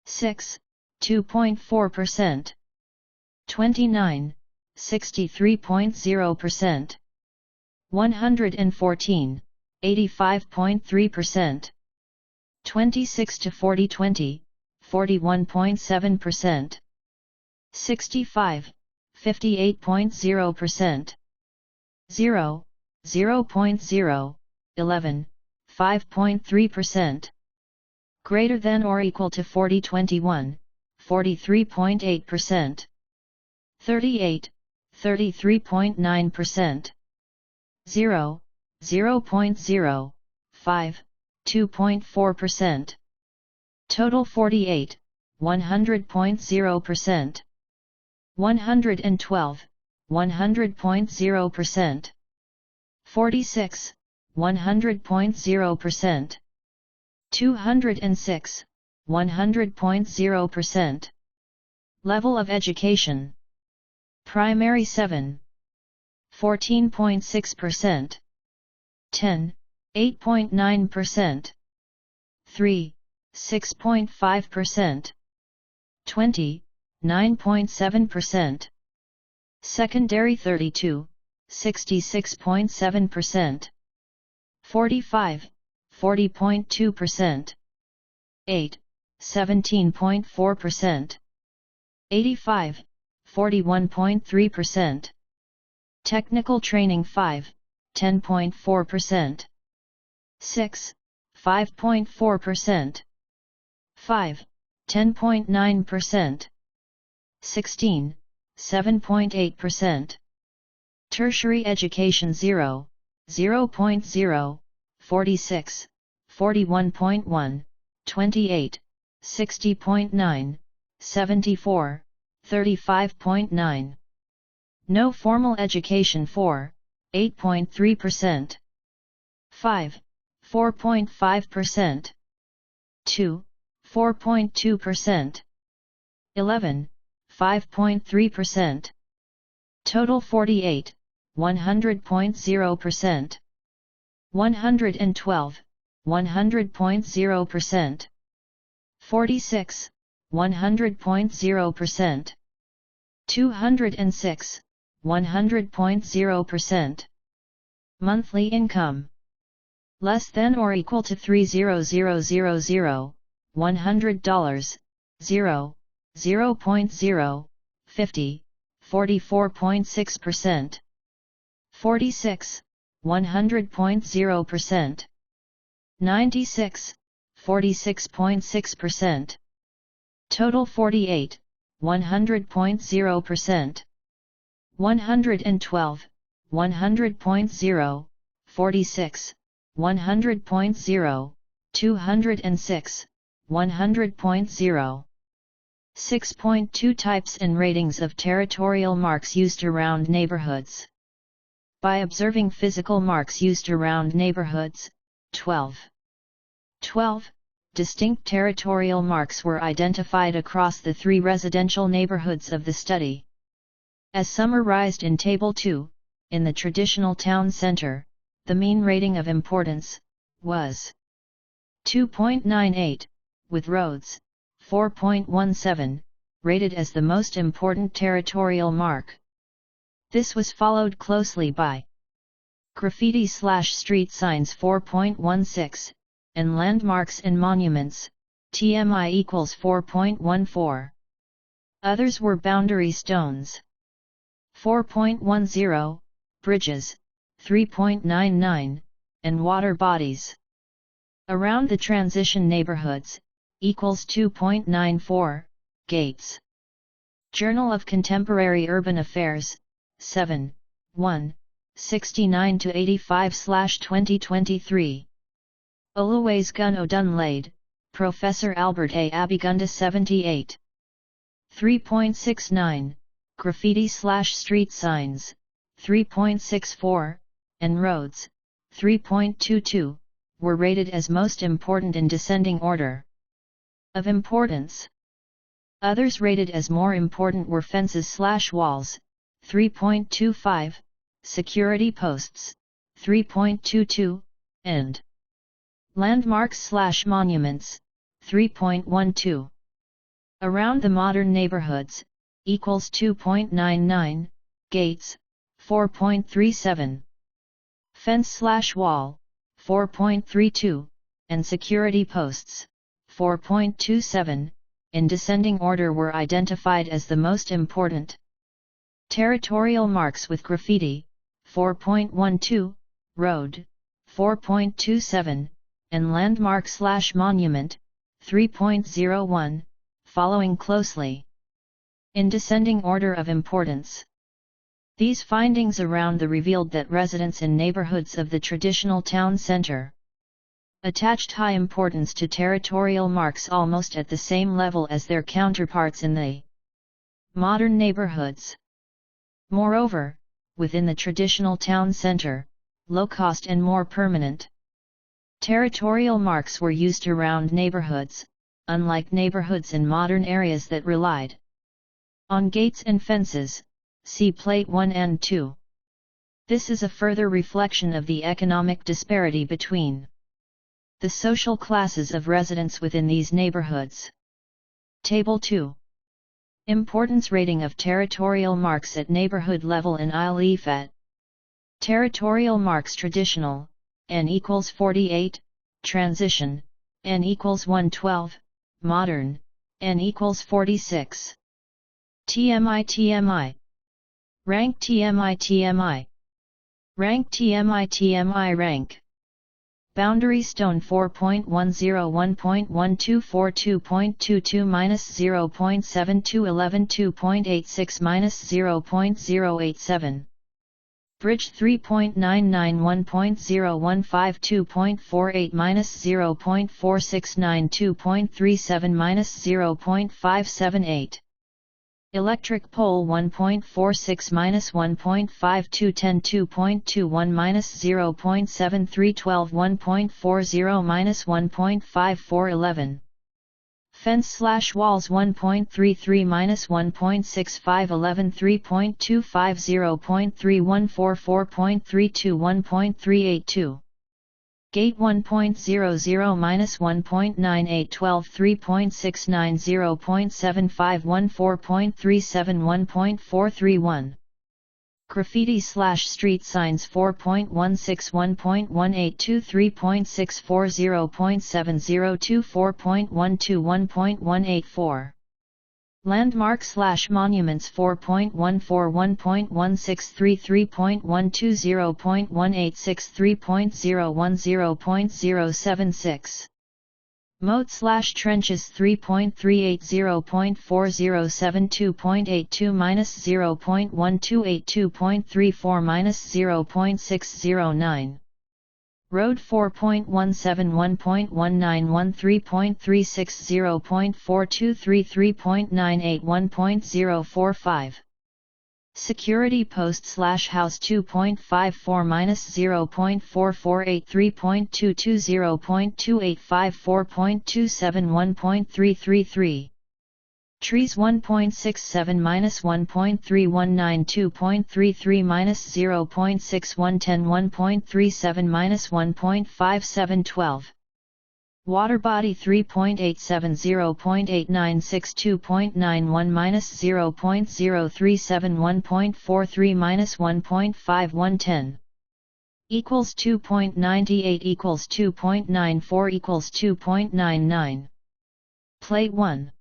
6, 2.4%. 29, 63.0%. 114, 85.3%. 26 to 40 20, 41.7%. 65, 58.0%. 0, 0.0, 11, 5.3%. Greater than or equal to 40 21, 43.8%. 38, 33.9%. 0, 0.0, 5, 2.4%. Total 48, 100.0%. 112, 100.0%. 46, 100.0%. 206, 100.0%. Level of education. Primary 7, 14.6%. 10, 8.9%. 3, 6.5%. 20, 9.7%. Secondary 32, 66.7%. 45, 40.2%. 8, 17.4%. 85, 41.3%. Technical training 5, 10.4%. 6, 5.4%. 5, 10.9%. 16, 7.8%. Tertiary education 0, 0.0, 46, 41.1, 28, 60.9, 74, 35.9. No formal education 4, 8.3%. 5, 4.5%. 2, 4.2%. 11, 5.3%. Total 48, 100.0%. 112, 100.0%. 46, 100.0%. 206, 100.0%. Monthly income less than or equal to $3,000, $100, 0, 0.0, 50, 44.6%. 46, 100.0%. 96, 46.6%. Total 48, 100.0%. 112, 100.0, 46, 100.0, 206, 100.0. 6.2 Types and ratings of territorial marks used around neighborhoods. By observing physical marks used around neighborhoods, 12 distinct territorial marks were identified across the 3 residential neighborhoods of the study. As summarized in Table 2, in the traditional town center, the mean rating of importance was 2.98, with roads, 4.17, rated as the most important territorial mark. This was followed closely by graffiti/street signs 4.16, and landmarks and monuments, TMI equals 4.14. Others were boundary stones, 4.10, bridges, 3.99, and water bodies. Around the transition neighborhoods, equals 2.94, gates. Journal of Contemporary Urban Affairs, 7, 1, 69-85/2023. Oluways Gun Odunlade, Professor Albert A. Abigunda 78. 3.69, graffiti/street signs, 3.64, and roads, 3.22, were rated as most important in descending order of importance. Others rated as more important were fences/walls, 3.25, security posts, 3.22, and landmarks/monuments, 3.12. Around the modern neighborhoods, equals 2.99, gates, 4.37. Fence/wall, 4.32, and security posts, 4.27, in descending order were identified as the most important. Territorial marks with graffiti, 4.12, road, 4.27, and landmark/monument, 3.01, following closely. In descending order of importance. These findings around the revealed that residents in neighborhoods of the traditional town center attached high importance to territorial marks almost at the same level as their counterparts in the modern neighborhoods. Moreover, within the traditional town center, low-cost and more permanent territorial marks were used around neighborhoods, unlike neighborhoods in modern areas that relied on gates and fences, see Plate 1 and 2. This is a further reflection of the economic disparity between the social classes of residents within these neighborhoods. Table 2. Importance rating of territorial marks at neighborhood level in Al-Ifat. Territorial marks traditional, N equals 48, transition, N equals 112, modern, N equals 46. TMI Rank TMI Rank TMI Rank Boundary stone 4.101.1242.22 -0.7211 2.86 -0.087 Bridge 3.991.015.48-0.4692.37-0.578. Electric pole 1.46-1.5210.2.1-0.7312 1.40-1.5411. Fence/walls 1.33-1.6511 3.250.3144.32 1.382. Gate 1.00-1.9812 3.690.7514.37 1.431. Graffiti/street signs 4.16 1.182 3.640.7024 4.12 1.184. Landmarks/monuments 4.14 1.163 3.120.186 3.010.076. Moat/trenches 3.380.407.2.82-0.1282.34-0.609. Road 4.17 1.191 3.360.423 3.98 1.045. Security post/house 2.54-0.448 3.220.2854 4.27 1.333. Trees 1.67-1.3192.33-0.6110 1.37-1.5712. Water body 3.87-0.8962.91-0.037 1.43-1.5110. Equals 2.98 equals 2.94 equals 2.99. Plate 1.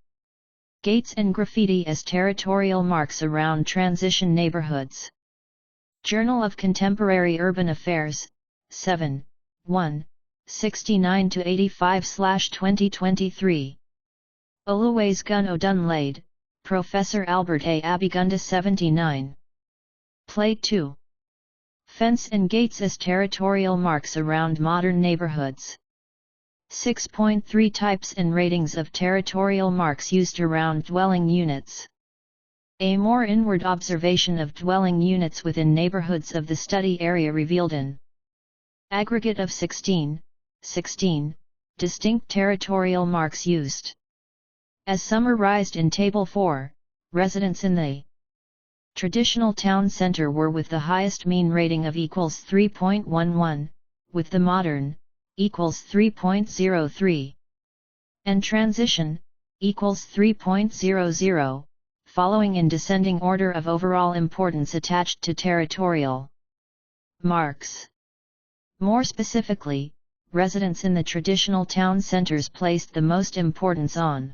Gates and graffiti as territorial marks around transition neighborhoods. Journal of Contemporary Urban Affairs, 7, 1, 69-85/2023. Oluways Gun Odunlade, Professor Albert A. Abigunda 79. Plate 2. Fence and gates as territorial marks around modern neighborhoods. 6.3 Types and ratings of territorial marks used around dwelling units. A more inward observation of dwelling units within neighborhoods of the study area revealed an aggregate of 16 distinct territorial marks used. As summarized in Table 4, residents in the traditional town center were with the highest mean rating of equals 3.11, with the modern equals 3.03, and transition equals 3.00, following in descending order of overall importance attached to territorial marks. More specifically, residents in the traditional town centers placed the most importance on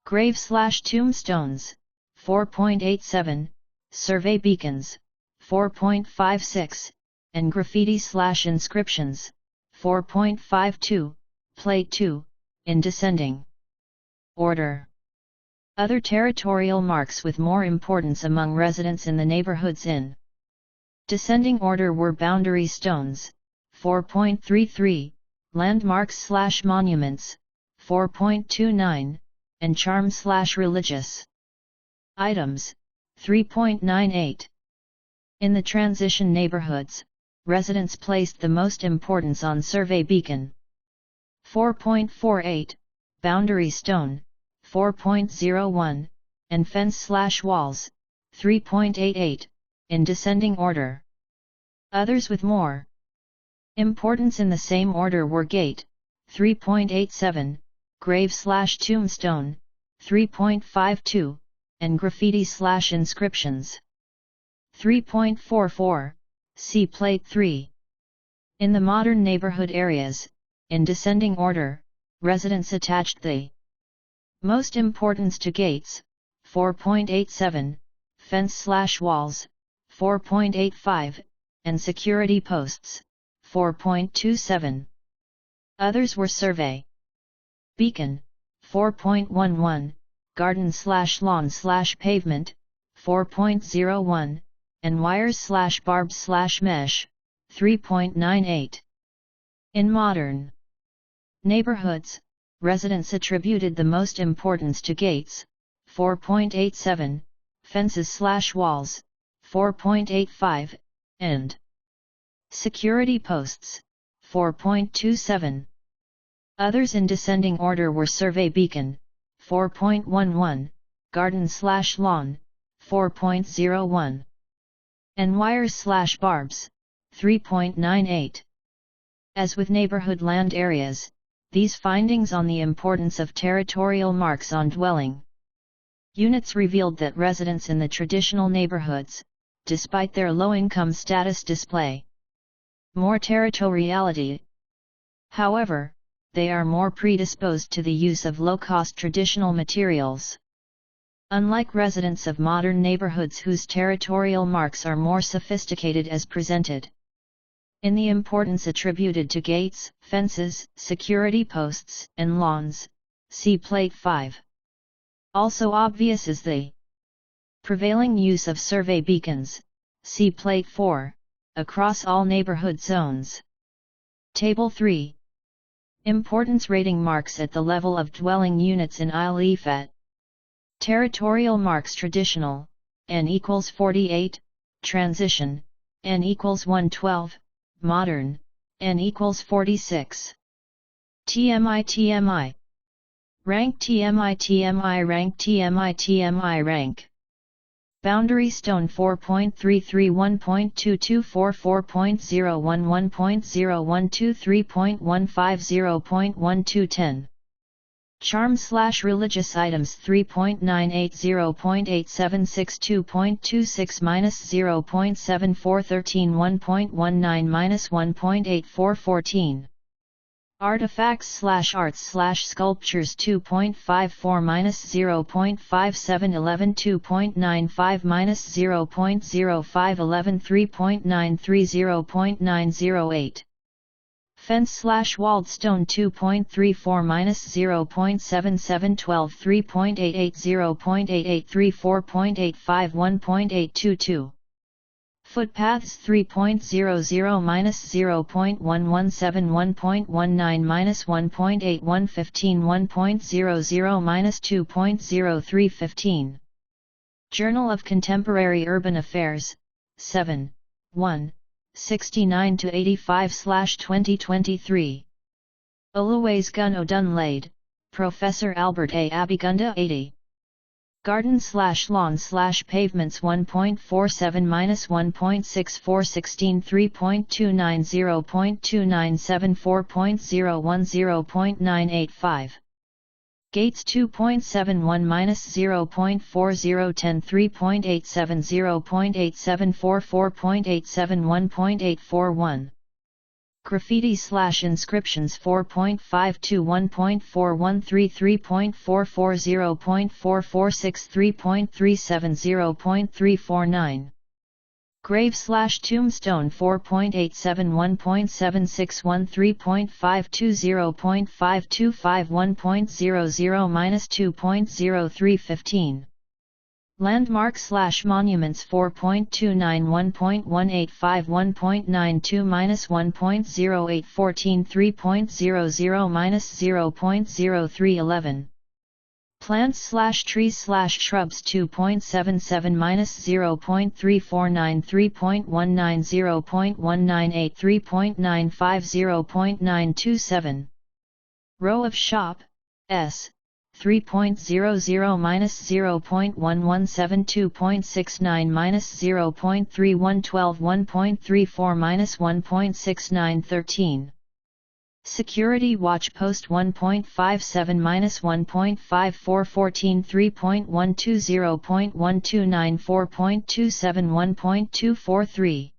grave/tombstones, 4.87, survey beacons, 4.56, and graffiti/inscriptions, 4.52, Plate 2, in descending order. Other territorial marks with more importance among residents in the neighborhoods in descending order were boundary stones, 4.33, landmarks/monuments, 4.29, and charm/religious items, 3.98. In the transition neighborhoods, residents placed the most importance on survey beacon, 4.48, boundary stone, 4.01, and fence/walls, 3.88, in descending order. Others with more importance in the same order were gate, 3.87, grave/tombstone, 3.52, and graffiti/inscriptions, 3.44, see Plate 3. In the modern neighborhood areas, in descending order, residents attached the most importance to gates, 4.87, fence/walls, 4.85, and security posts, 4.27. Others were survey beacon, 4.11, garden/lawn/pavement, 4.01, and wires/barbs/mesh, 3.98. In modern neighborhoods, residents attributed the most importance to gates, 4.87, fences/walls, 4.85, and security posts, 4.27. Others in descending order were survey beacon, 4.11, garden/lawn, 4.01, and wires/barbs, 3.98. As with neighborhood land areas, these findings on the importance of territorial marks on dwelling units revealed that residents in the traditional neighborhoods, despite their low-income status, display more territoriality. However, they are more predisposed to the use of low-cost traditional materials. Unlike residents of modern neighborhoods whose territorial marks are more sophisticated as presented in the importance attributed to gates, fences, security posts, and lawns, see Plate 5. Also obvious is the prevailing use of survey beacons, see Plate 4, across all neighborhood zones. Table 3. Importance rating marks at the level of dwelling units in ILEFAT. Territorial marks: traditional, N equals 48, transition, N equals 112, modern, N equals 46. TMI rank TMI rank TMI rank. Boundary stone 4.331.2244.011.012.3.150.1210. Charm/religious items 3.90.8762.26-0.7413 Artifacts/arts/sculptures 2.54-0.5711 2.95-0.0511 3.93 0.908 Fence/walled stone 2.34-0.7712 3.88 0.8834 4.85 1.822 Footpaths 3.00-0.117 1.19-1.81 15 1.00-2.03 15 Journal of Contemporary Urban Affairs, 7, 1, 69-85/2023. Oluwasegun Odunlade, Professor Albert A. Abigunda 80. Garden/lawn/pavements 1.47-1.64 16 3.29 0.2974.010 0.985 Gates 2.71-0.4010 3.87 0.8744 4.87 1.841 Graffiti/inscriptions 4.52 1.413 3.44 0.446 3.37 0.349 Grave/tombstone 4.87 1.761 3.52 0.525 1.00-2.03 15 Landmarks/monuments 4.29 1.185 1.92 1.0814 3.00 -0.0311 Plants/trees/shrubs 2.77 -0.349 3.19 0.198 3.95 0.927 Row of shop, S 3.00 -0.1172.69 -0.3112 1.34 -1.6913 Security watch post 1.57 -1.54 14 3.120 0.129 4.27 1.243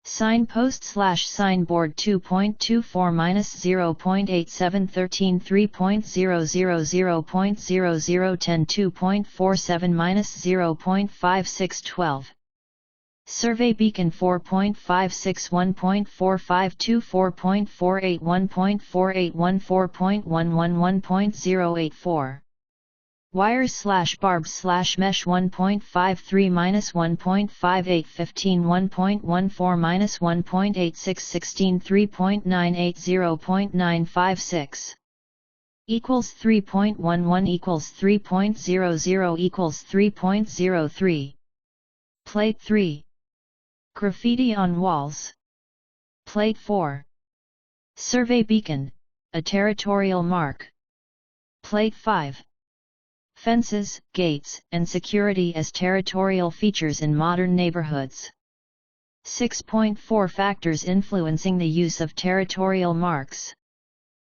Signpost/signboard 2.24 -0.87 13 3.000 0.0010 2.47 -0.56 12 Survey beacon 4.56 1.45 4.48 1.48 4.11 1.084 Wires/barbs/mesh 1.53-1.58 15 1.14-1.86 16 3.98 0.956 equals 3.11 equals 3.00 equals 3.03. Plate 3. Graffiti on walls. Plate 4. Survey beacon, a territorial mark. Plate 5. Fences, gates, and security as territorial features in modern neighborhoods. 6.4 Factors influencing the use of territorial marks.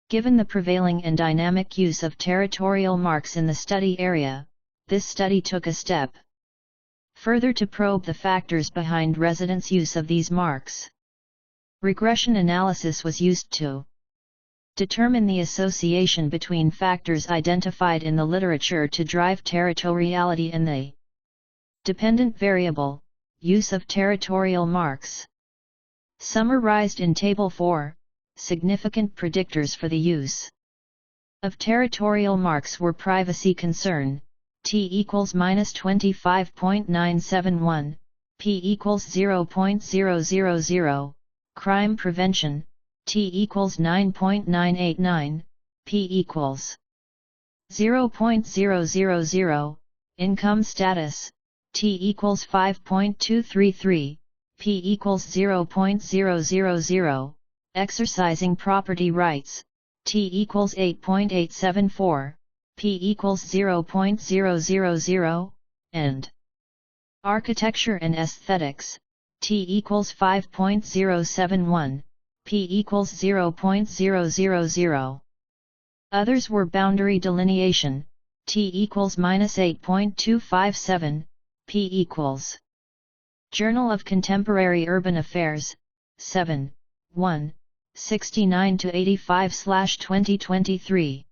Given the prevailing and dynamic use of territorial marks in the study area, this study took a step further to probe the factors behind residents' use of these marks. Regression analysis was used to determine the association between factors identified in the literature to drive territoriality and the dependent variable, use of territorial marks. Summarized in Table 4, significant predictors for the use of territorial marks were privacy concern, T equals -25.971, P equals 0.000, crime prevention, T equals 9.989, P equals 0.000, income status, T equals 5.233, P equals 0.000, exercising property rights, T equals 8.874, P equals 0.000, and architecture and aesthetics, T equals 5.071, P equals 0.000. Others were boundary delineation, T equals -8.257, P equals. Journal of Contemporary Urban Affairs, 7, 1, 69-85/2023.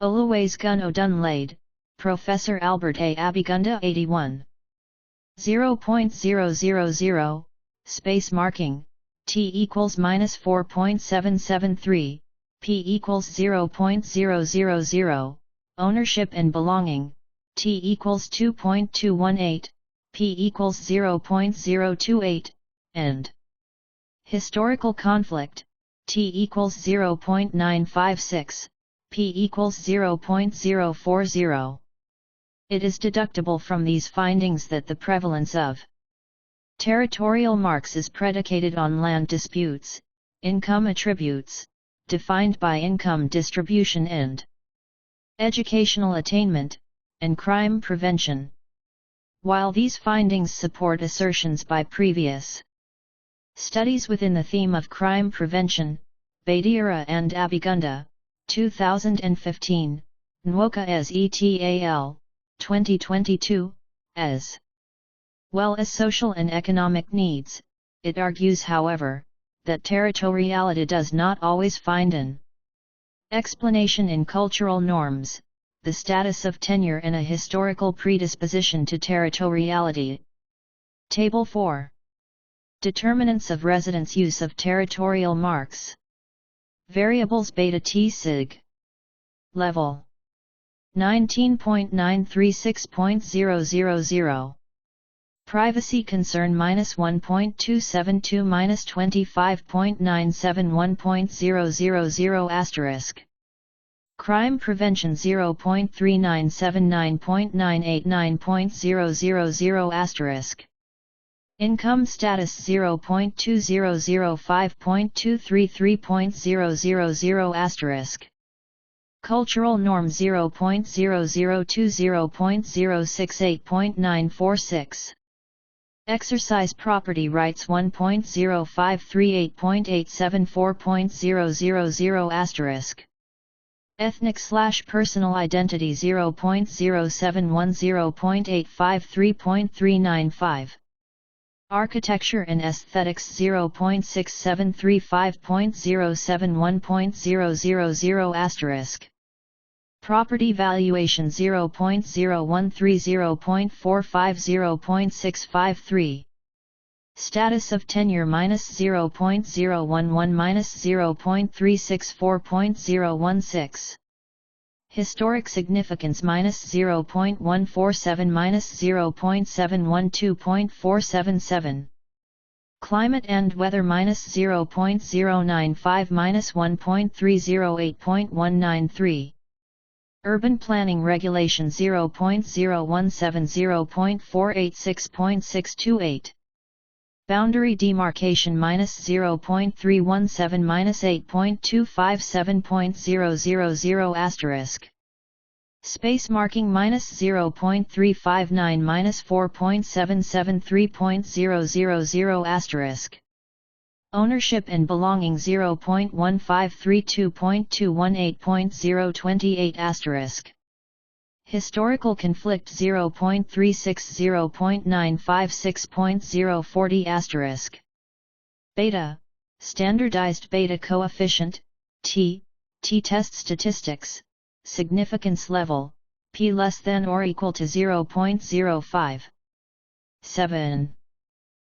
Oluwasegun Odunlade, Professor Albert A. Abigunda 81. 0.000, space marking, T equals -4.773, P equals 0.000, ownership and belonging, T equals 2.218, P equals 0.028, and historical conflict, T equals 0.956, P equals 0.040. It is deductible from these findings that the prevalence of territorial marks is predicated on land disputes, income attributes, defined by income distribution and educational attainment, and crime prevention. While these findings support assertions by previous studies within the theme of crime prevention, Badiara and Abigunda, 2015, Nwoka as et.al., 2022, as well as social and economic needs, it argues however, that territoriality does not always find an explanation in cultural norms, the status of tenure and a historical predisposition to territoriality. Table 4. Determinants of residents' use of territorial marks. Variables beta T sig. Level 19.936.000. Privacy concern -1.272-25.971.000 *. Crime prevention 0.3979.989.000 *. Income status 0.2005.233.000 *. Cultural norm 0.0020.068.946. Exercise property rights 1.0538.874.000 *. Ethnic/personal identity 0.0710.853.395. Architecture and aesthetics 0.6735.071.000 *. Property valuation 0.0130.450.653. Status of tenure -0.011 -0.364.016. Historic significance -0.147 -0.712.477. Climate and weather -0.095 -1.308.193. Urban planning regulation 0.017 0.486.628. Boundary demarcation -0.317 -8.257.000 asterisk. Space marking -0.359 -4.773.000 asterisk. Ownership and belonging 0.1532.218.028 asterisk. Historical conflict 0.360.956.040 asterisk. Beta, standardized beta coefficient, t-test statistics, significance level, p less than or equal to 0.05. 7.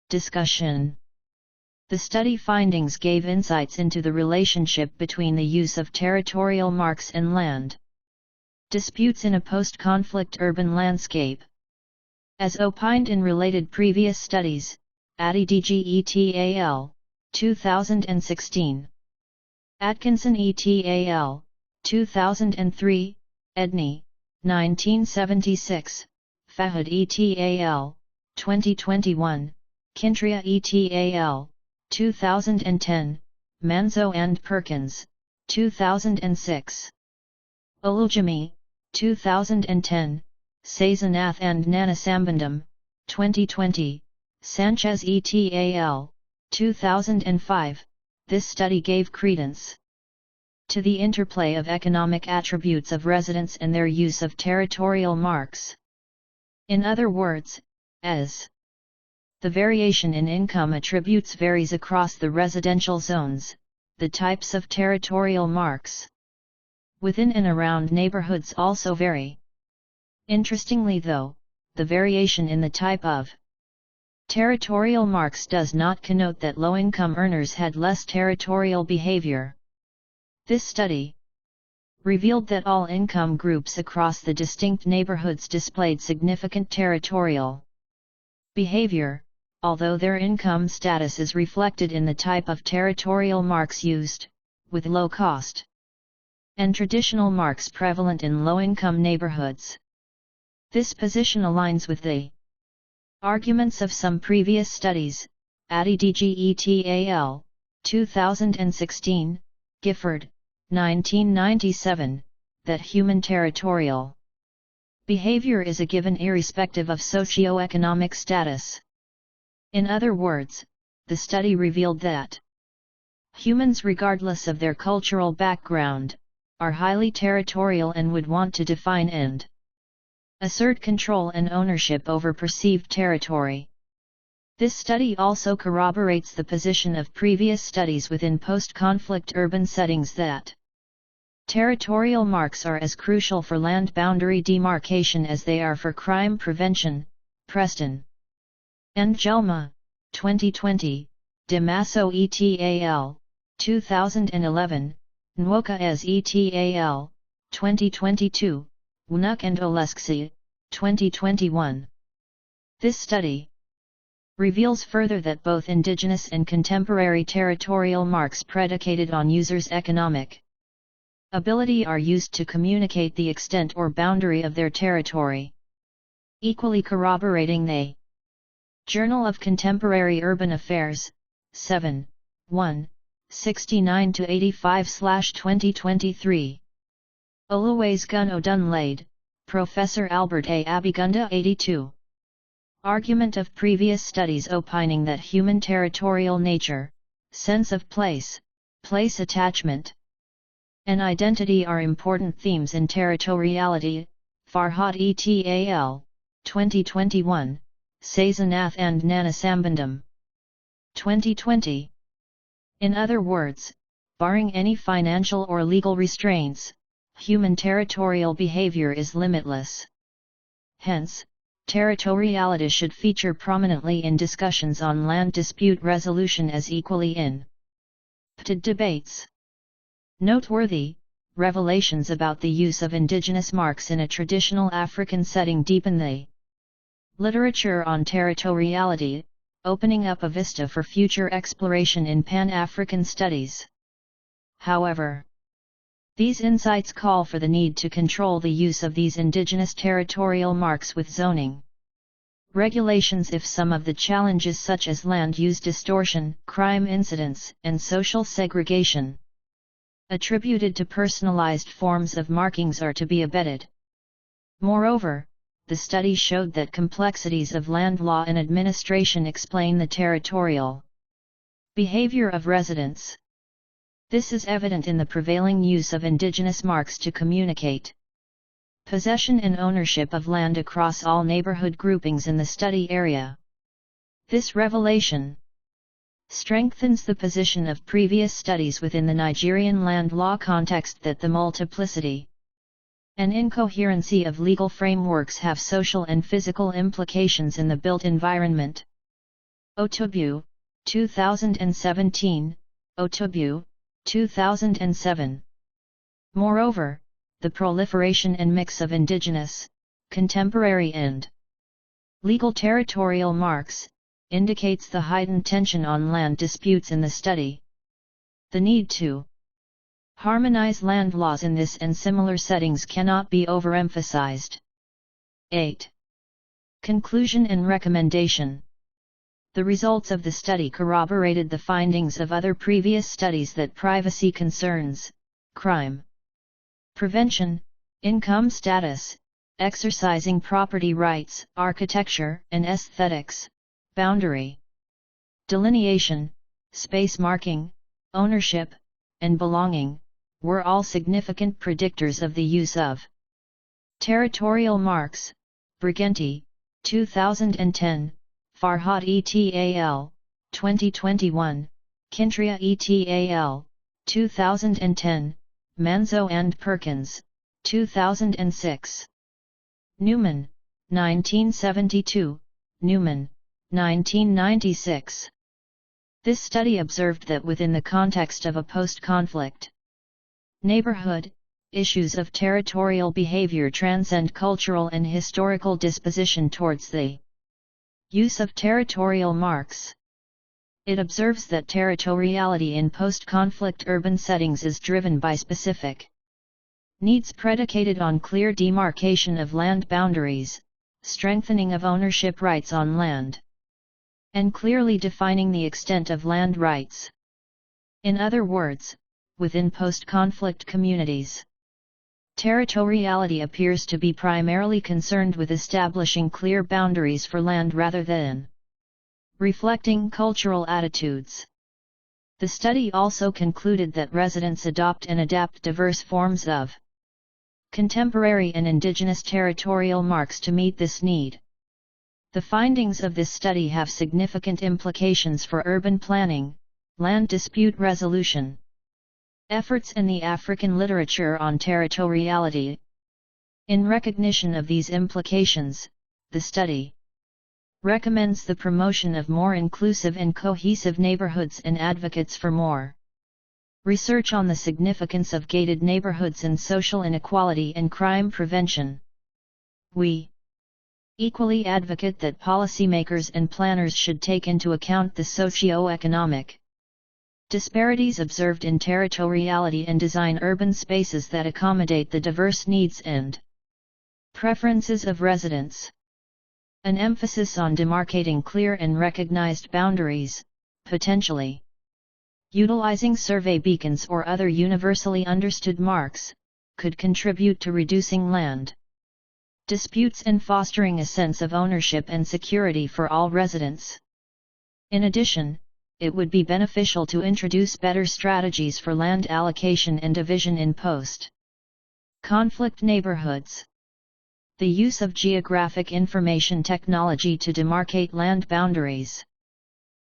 Discussion. The study findings gave insights into the relationship between the use of territorial marks and land disputes in a post-conflict urban landscape. As opined in related previous studies, ADDGETAL, 2016. Atkinson ETAL, 2003, Edney, 1976, Fahad ETAL, 2021, Kintria ETAL, 2010, Manzo and Perkins, 2006. Oluljimi, 2010, Sazanath and Nanasambandam, 2020, Sanchez ETAL, 2005. This study gave credence to the interplay of economic attributes of residents and their use of territorial marks. In other words, as the variation in income attributes varies across the residential zones, the types of territorial marks within and around neighborhoods also vary. Interestingly though, the variation in the type of territorial marks does not connote that low-income earners had less territorial behavior. This study revealed that all income groups across the distinct neighborhoods displayed significant territorial behavior, although their income status is reflected in the type of territorial marks used, with low cost and traditional marks prevalent in low-income neighborhoods. This position aligns with the arguments of some previous studies, ADDGETAL, 2016, Gifford, 1997, that human territorial behavior is a given irrespective of socio-economic status. In other words, the study revealed that humans, regardless of their cultural background, are highly territorial and would want to define and assert control and ownership over perceived territory. This study also corroborates the position of previous studies within post-conflict urban settings that territorial marks are as crucial for land boundary demarcation as they are for crime prevention. Preston and Jelma, 2020, Damaso ETAL, 2011, Nwoka as ETAL, 2022, Wnuk and Oleksy, 2021. This study reveals further that both indigenous and contemporary territorial marks predicated on users' economic ability are used to communicate the extent or boundary of their territory. Equally corroborating the Journal of Contemporary Urban Affairs, 7, 1, 69-85/2023. Oluwasegun Odunlade, Professor Albert A. Abigunda 82. Argument of previous studies opining that human territorial nature, sense of place, place attachment, and identity are important themes in territoriality. Farhad ETAL, 2021, Sazanath and Nanasambandam, 2020. In other words, barring any financial or legal restraints, human territorial behavior is limitless. Hence, territoriality should feature prominently in discussions on land dispute resolution as equally in PTD debates. Noteworthy, revelations about the use of indigenous marks in a traditional African setting deepen the literature on territoriality, opening up a vista for future exploration in Pan-African studies. However, these insights call for the need to control the use of these indigenous territorial marks with zoning regulations if some of the challenges such as land use distortion, crime incidence, and social segregation attributed to personalized forms of markings are to be abated. Moreover, the study showed that complexities of land law and administration explain the territorial behavior of residents. This is evident in the prevailing use of indigenous marks to communicate possession and ownership of land across all neighborhood groupings in the study area. This revelation strengthens the position of previous studies within the Nigerian land law context that the multiplicity and incoherency of legal frameworks have social and physical implications in the built environment. Otubu, 2017, Otubu, 2007. Moreover, the proliferation and mix of indigenous, contemporary and legal territorial marks indicates the heightened tension on land disputes in the study. The need to harmonize land laws in this and similar settings cannot be overemphasized. 8. Conclusion and recommendation. The results of the study corroborated the findings of other previous studies that privacy concerns, crime prevention, income status, exercising property rights, architecture and aesthetics, boundary delineation, space marking, ownership, and belonging, were all significant predictors of the use of territorial marks. Briganti, 2010, Farhad et al., 2021, Kintria et al., 2010, Manzo and Perkins, 2006. Newman, 1972, Newman, 1996. This study observed that within the context of a post-conflict neighborhood, issues of territorial behavior transcend cultural and historical disposition towards the use of territorial marks. It observes that territoriality in post-conflict urban settings is driven by specific needs predicated on clear demarcation of land boundaries, strengthening of ownership rights on land, and clearly defining the extent of land rights. In other words, within post-conflict communities, territoriality appears to be primarily concerned with establishing clear boundaries for land rather than reflecting cultural attitudes. The study also concluded that residents adopt and adapt diverse forms of contemporary and indigenous territorial marks to meet this need. The findings of this study have significant implications for urban planning, land dispute resolution efforts and the African literature on territoriality. In recognition of these implications, the study recommends the promotion of more inclusive and cohesive neighborhoods and advocates for more research on the significance of gated neighborhoods in social inequality and crime prevention. We equally advocate that policymakers and planners should take into account the socio-economic disparities observed in territoriality and design urban spaces that accommodate the diverse needs and preferences of residents. An emphasis on demarcating clear and recognized boundaries, potentially utilizing survey beacons or other universally understood marks, could contribute to reducing land disputes and fostering a sense of ownership and security for all residents. In addition, it would be beneficial to introduce better strategies for land allocation and division in post-conflict neighborhoods. The use of geographic information technology to demarcate land boundaries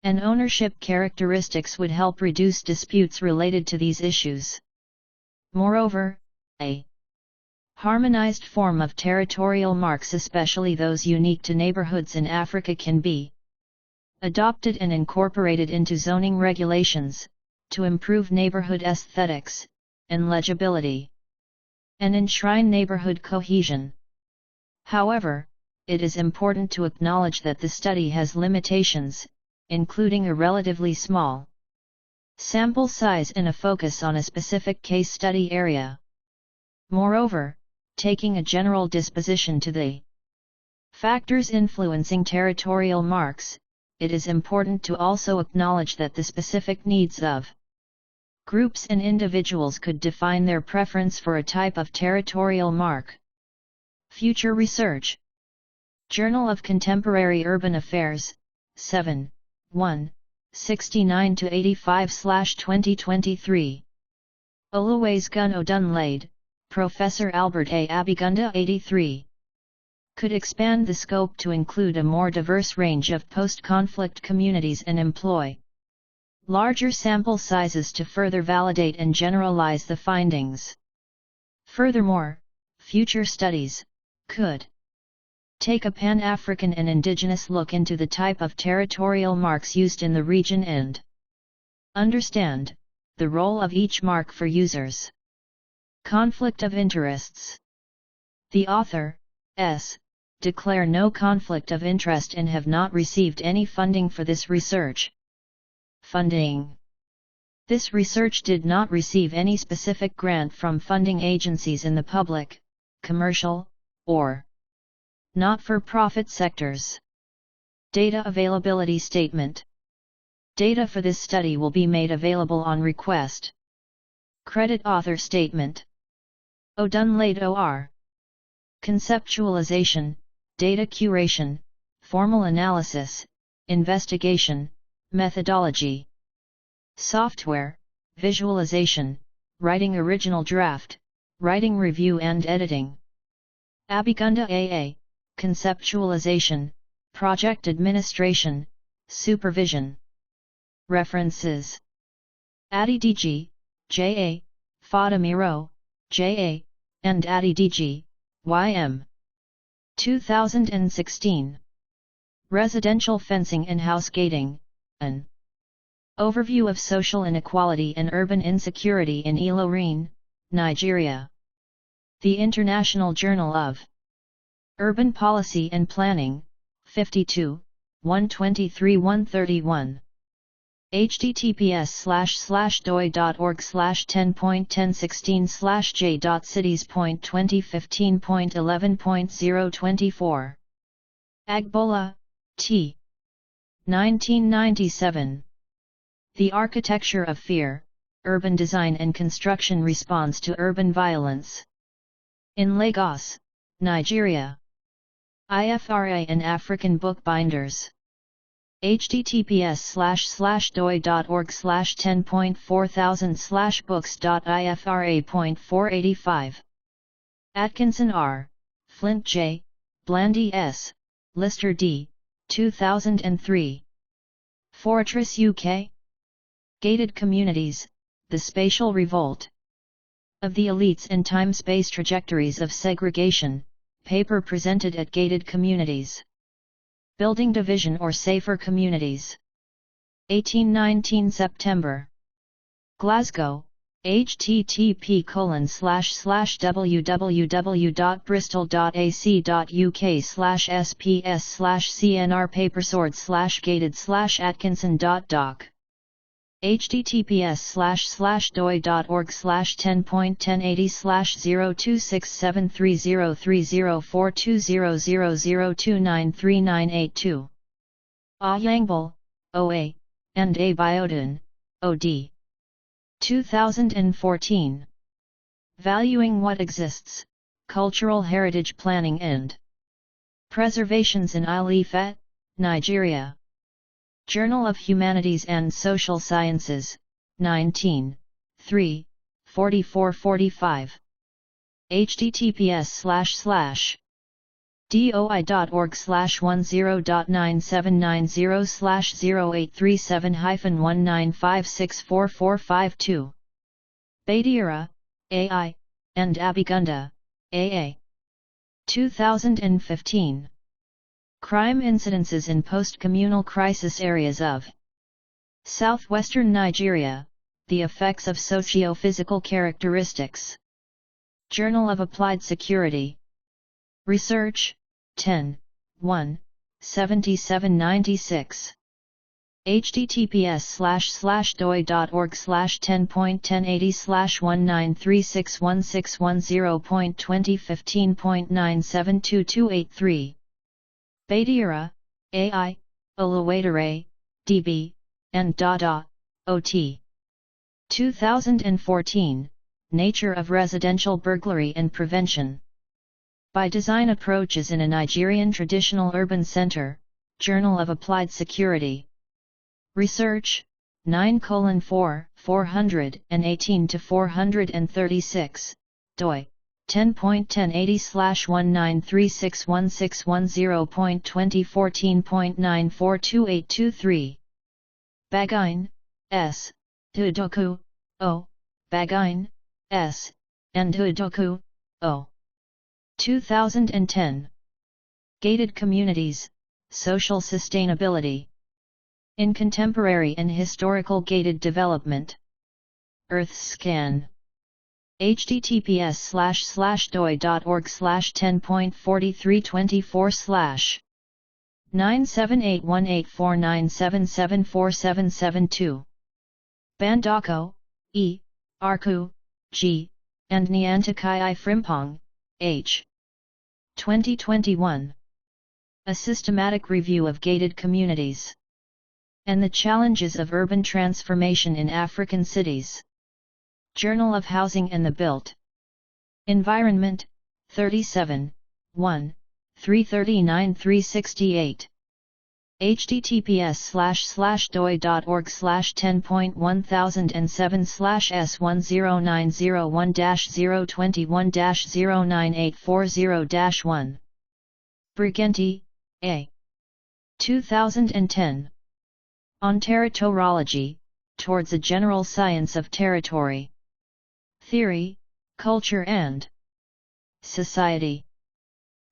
and ownership characteristics would help reduce disputes related to these issues. Moreover, a harmonized form of territorial marks, especially those unique to neighborhoods in Africa, can be adopted and incorporated into zoning regulations, to improve neighborhood aesthetics and legibility. and enshrine neighborhood cohesion. However, it is important to acknowledge that the study has limitations, including a relatively small sample size and a focus on a specific case study area. Moreover, taking a general disposition to the factors influencing territorial marks, it is important to also acknowledge that the specific needs of groups and individuals could define their preference for a type of territorial mark. Future research. Journal of Contemporary Urban Affairs, 7, 1, 69-85/2023. Oluwasegun Gun Odunlade, Professor Albert A. Abigunda 83. Could expand the scope to include a more diverse range of post-conflict communities and employ larger sample sizes to further validate and generalize the findings. Furthermore, future studies could take a Pan-African and indigenous look into the type of territorial marks used in the region and understand the role of each mark for users. Conflict of interests. The author, declare no conflict of interest and have not received any funding for this research. Funding. This research did not receive any specific grant from funding agencies in the public, commercial, or not-for-profit sectors. Data Availability Statement. Data for this study will be made available on request. Credit Author Statement. Odunlade O.R. Conceptualization, data curation, formal analysis, investigation, methodology. Software, visualization, writing original draft, writing review and editing. Abigunda A.A. Conceptualization, project administration, supervision. References. ADDG, J.A., Fadamiro, J.A., and ADDG, Y.M. 2016. Residential Fencing and House Gating, an overview of social inequality and urban insecurity in Ilorin, Nigeria. The International Journal of Urban Policy and Planning, 52, 123-131. https://doi.org/10.1016/j.cities.2015.11.024. Agbola, T. 1997. The Architecture of Fear, Urban Design and Construction Response to Urban Violence. In Lagos, Nigeria. IFRA and African Bookbinders. https://doi.org/10.4000/books.ifra.485. Atkinson R., Flint J., Blandy S., Lister D., 2003. Fortress UK. Gated Communities, The Spatial Revolt of the Elites and Time-Space Trajectories of Segregation, paper presented at Gated Communities. Building Division or Safer Communities. 1819 September. Glasgow, http://www.bristol.ac.uk/sps/cnr/papersword/gated/atkinson.doc. https://doi.org/10.1080/0267303042000293982. Ayangbal, O.A., and A. Biodun, O.D. 2014. Valuing What Exists, Cultural Heritage Planning and Preservations in Ile-Ife, Nigeria. Journal of Humanities and Social Sciences, 19, 3, 44-45. https://doi.org/10.9790/0837-19564452. Badira, A.I., and Abigunda, A.A. 2015. Crime Incidences in Post-Communal Crisis Areas of Southwestern Nigeria, The Effects of Socio-Physical Characteristics. Journal of Applied Security. Research, 10, 1, 7796. https://doi.org/10.1080/1936160.2015.97228 Badiara, AI, Oluwadere, DB, and Dada, OT. 2014, Nature of Residential Burglary and Prevention. By Design Approaches in a Nigerian Traditional Urban Center, Journal of Applied Security. Research, 9:4, 418-436, doi, 10.1080/1936160.2014.942823. Bagine, S., Udoku, O., Bagine, S., and Udoku, O. 2010. Gated Communities, Social Sustainability. In Contemporary and Historical Gated Development. EarthScan. https://doi.org/10.4324/ 9781849774772. Bandako, E., Arku, G., and Nyantakai Frimpong, H. 2021. A Systematic Review of Gated Communities and the Challenges of Urban Transformation in African Cities. Journal of Housing and the Built Environment, 37, 1, 339-368. https://doi.org/10.1007/S10901-021-09840-1. Briganti, A. 2010. On Territoriality, Towards a General Science of Territory. Theory, Culture and Society.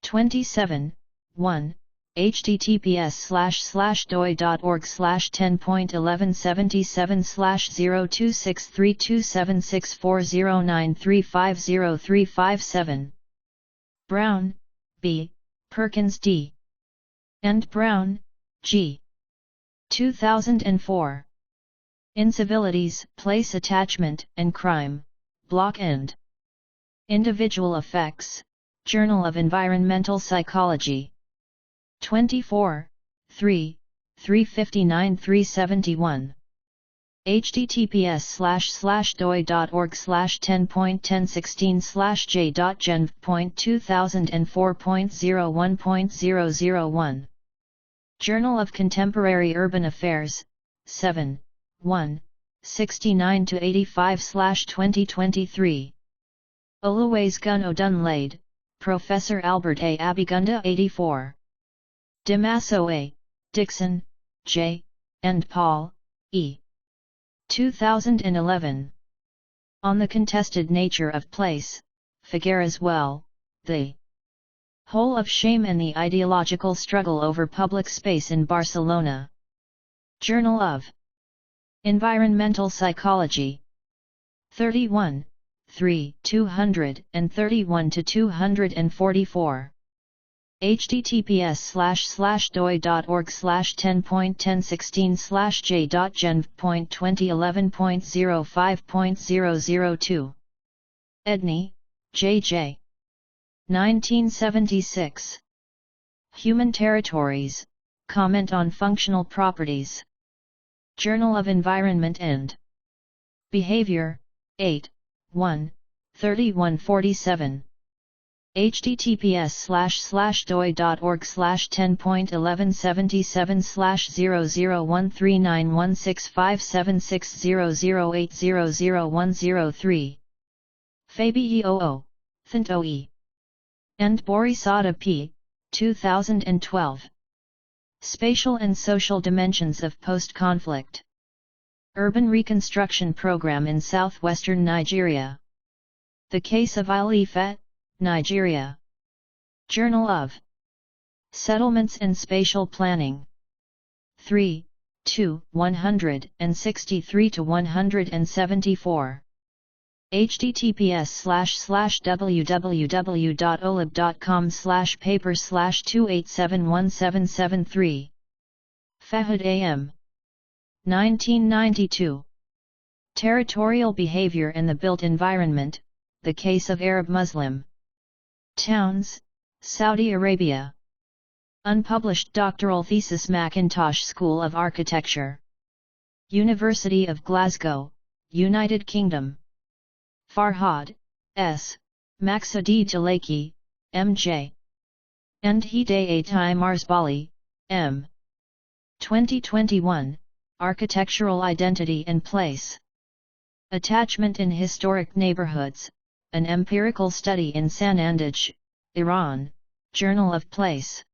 27, 1, https://doi.org/10.1176/02632764093503507. Brown, B., Perkins D. and Brown, G. 2004. Incivilities, Place Attachment and Crime, Block and Individual Effects, Journal of Environmental Psychology. 24, 3, 359-371. https://doi.org/10.1016/j.genv.2004.01.001. Journal of Contemporary Urban Affairs, 7, 1, 69-85/2023. Oluwasegun Odunlade, Professor Albert A. Abigunda 84. Damaso A., Dixon, J., and Paul, E. 2011. On the Contested Nature of Place, Figueres Well, The Whole of Shame and the Ideological Struggle over Public Space in Barcelona. Journal of Environmental Psychology. 31, 3, 231-244. https://doi.org/10.1016/j.genv.2011.05.002. Edney, J.J. 1976. Human Territories, Comment on Functional Properties. Journal of Environment and Behavior, 8, 1, 3147. https://doi.org/10.1177/0013916576008001003. Fabio, Thinto E. and Borisada P. 2012. Spatial and Social Dimensions of Post-Conflict. Urban Reconstruction Program in Southwestern Nigeria. The Case of Ile-Ife, Nigeria. Journal of Settlements and Spatial Planning. 3, 2, 163-174. https://www.olib.com/paper/2871773. Fahad A.M. 1992. Territorial Behavior in the Built Environment, The Case of Arab Muslim Towns, Saudi Arabia. Unpublished doctoral thesis, Mackintosh School of Architecture, University of Glasgow, United Kingdom. Farhad, S., Maksudi Talaki, M.J. and Hidayat Marsbali, M. 2021, Architectural Identity and Place. Attachment in Historic Neighborhoods, an Empirical Study in Sanandaj, Iran, Journal of Place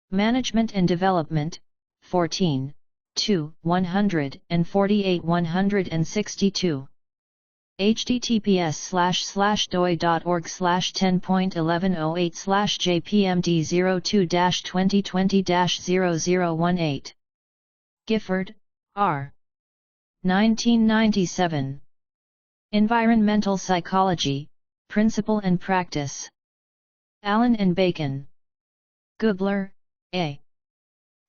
Management and Development, 14, 2, 148-162. https://doi.org/10.1108/jpmd02-2020-0018. Gifford, R. 1997. Environmental Psychology, Principle and Practice. Allen and Bacon. Gubler, A.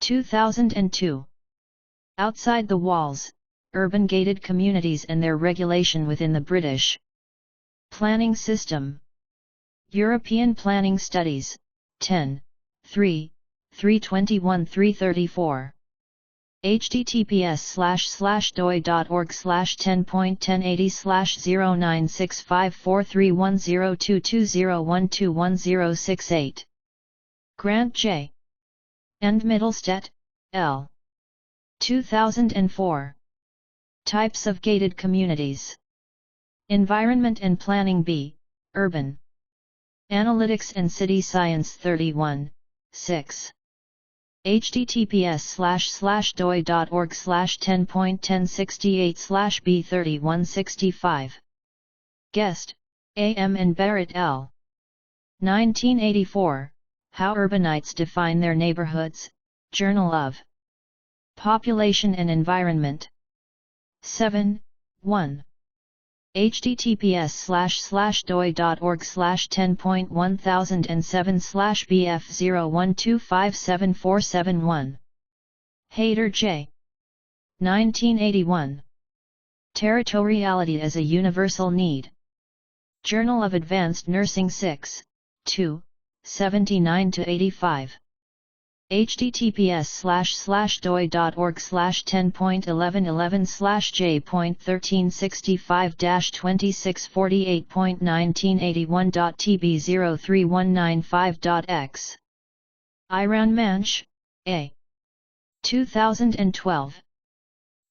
2002. Outside the Walls, Urban Gated Communities and Their Regulation Within the British Planning System. European Planning Studies, 10, 3, 321-334. https://doi.org/10.1080/096543102201211068. Grant J. and Middlestedt, L. 2004. Types of Gated Communities. Environment and Planning B, Urban Analytics and City Science 31, 6. https://doi.org/10.1068/B3165. Guest, A. M. and Barrett L. 1984, How Urbanites Define Their Neighborhoods, Journal of Population and Environment. 7, 1. https://doi.org/10.1007/BF01257471. Hayter J. 1981. Territoriality as a Universal Need. Journal of Advanced Nursing 6, 2, 79-85. https://doi.org/10.1111/j.1365-2648.1981.tb03195.x. Iran Manch, A. 2012.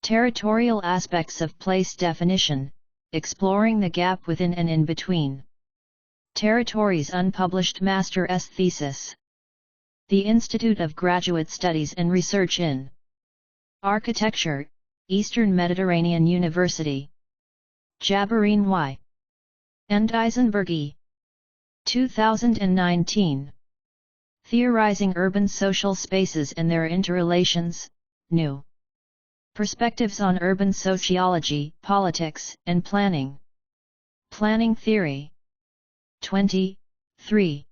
Territorial Aspects of Place Definition, Exploring the Gap Within and In Between. Territories Unpublished Master's Thesis. The Institute of Graduate Studies and Research in Architecture, Eastern Mediterranean University. Jabarine Y. and Eisenberg E. 2019. Theorizing Urban Social Spaces and Their Interrelations, New Perspectives on Urban Sociology, Politics, and Planning. Planning Theory. 23.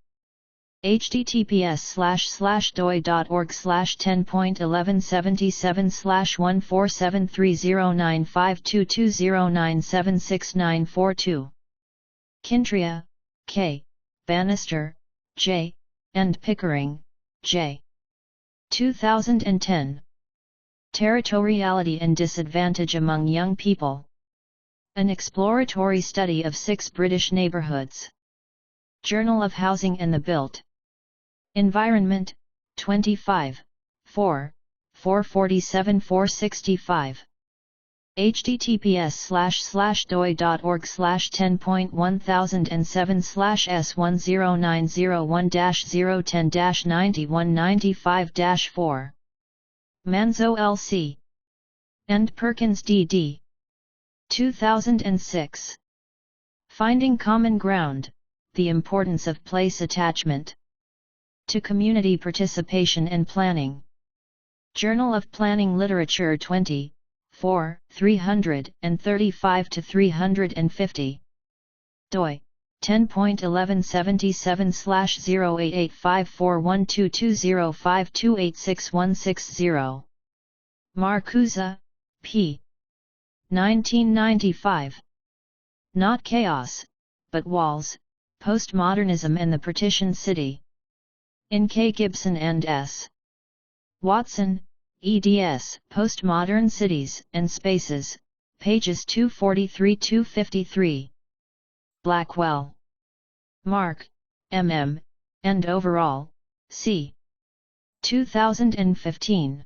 https://doi.org/10.1177/14730952209769442. Kintria, K., Bannister, J., and Pickering, J. 2010. Territoriality and Disadvantage Among Young People. An exploratory study of 6 British neighbourhoods. Journal of Housing and the Built Environment, 25, 4, 447-465. https://doi.org/10.1007/S10901-010-9195-4. Manzo L.C. and Perkins D.D. 2006. Finding Common Ground, The Importance of Place Attachment to Community Participation and Planning. Journal of Planning Literature 20, 4, 335 to 350. doi 10.1177/08854122052861660. Marcuse, p. 1995. Not Chaos, but Walls, Postmodernism and the Partitioned City. In K. Gibson and S. Watson, eds. Postmodern Cities and Spaces, pages 243-253. Blackwell. Mark, M.M., and Overall, c. 2015.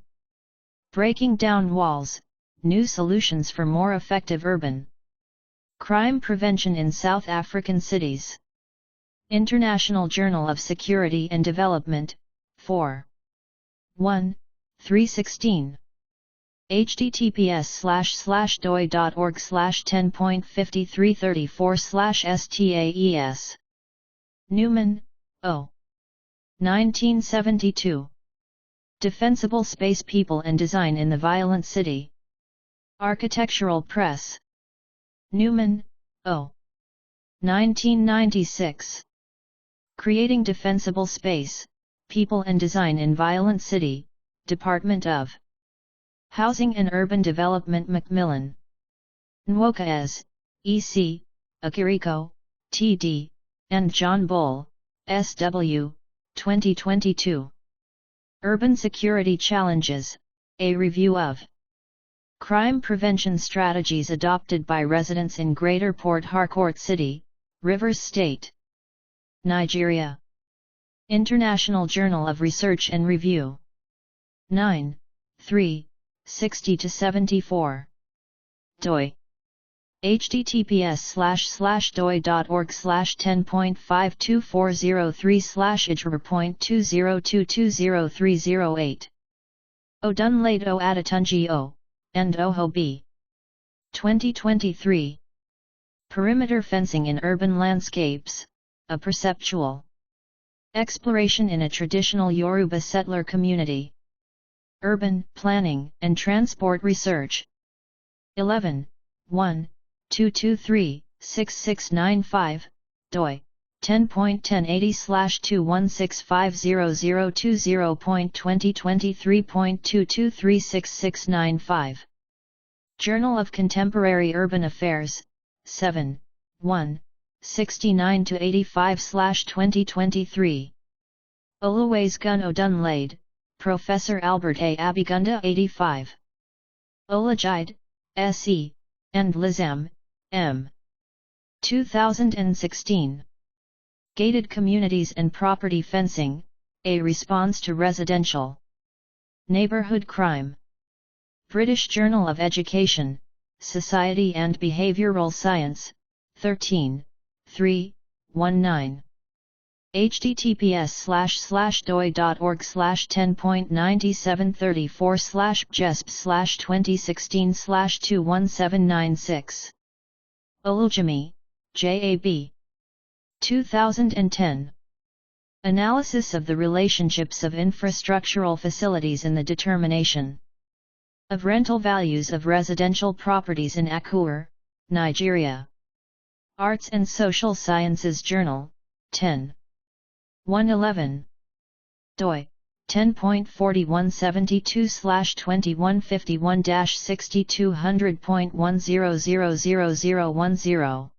Breaking Down Walls, New Solutions for More Effective Urban Crime Prevention in South African Cities. International Journal of Security and Development, 4. 1, 316. https://doi.org/10.5334/staes. Newman, O. 1972. Defensible Space, People and Design in the Violent City. Architectural Press. Newman, O. 1996. Creating Defensible Space, People and Design in Violent City, Department of Housing and Urban Development, Macmillan. Nwokaez, E.C., Akiriko, T.D., and John Bull, S.W., 2022. Urban Security Challenges, a review of crime prevention strategies adopted by residents in Greater Port Harcourt City, Rivers State, Nigeria. International Journal of Research and Review. 9, 3, 60-74. doi https://doi.org/10.52403/ijr.20220308. Odunlade O Adetunji O, and Oho B. 2023. Perimeter Fencing in Urban Landscapes, a Perceptual Exploration in a Traditional Yoruba Settler Community. Urban Planning and Transport Research. 11, 1, 223-6695, doi 10.1080/2165020.2023.22366695. Journal of Contemporary Urban Affairs, 7, 1, 69-85/2023. Oluwasegun Odunlade, Professor Albert A. Abigunda 85. Olajide, S.E., and Lizam, M. 2016. Gated Communities and Property Fencing, a Response to Residential Neighbourhood Crime. British Journal of Education, Society and Behavioural Science, 13, 3, 19. https://doi.org/10.9734/jesp/2016/21796. Oluljimi, J.A.B. 2010. Analysis of the relationships of infrastructural facilities in the determination of rental values of residential properties in Akure, Nigeria. Arts and Social Sciences Journal, 10. 111. doi 10.4172/2151-6200.10000010.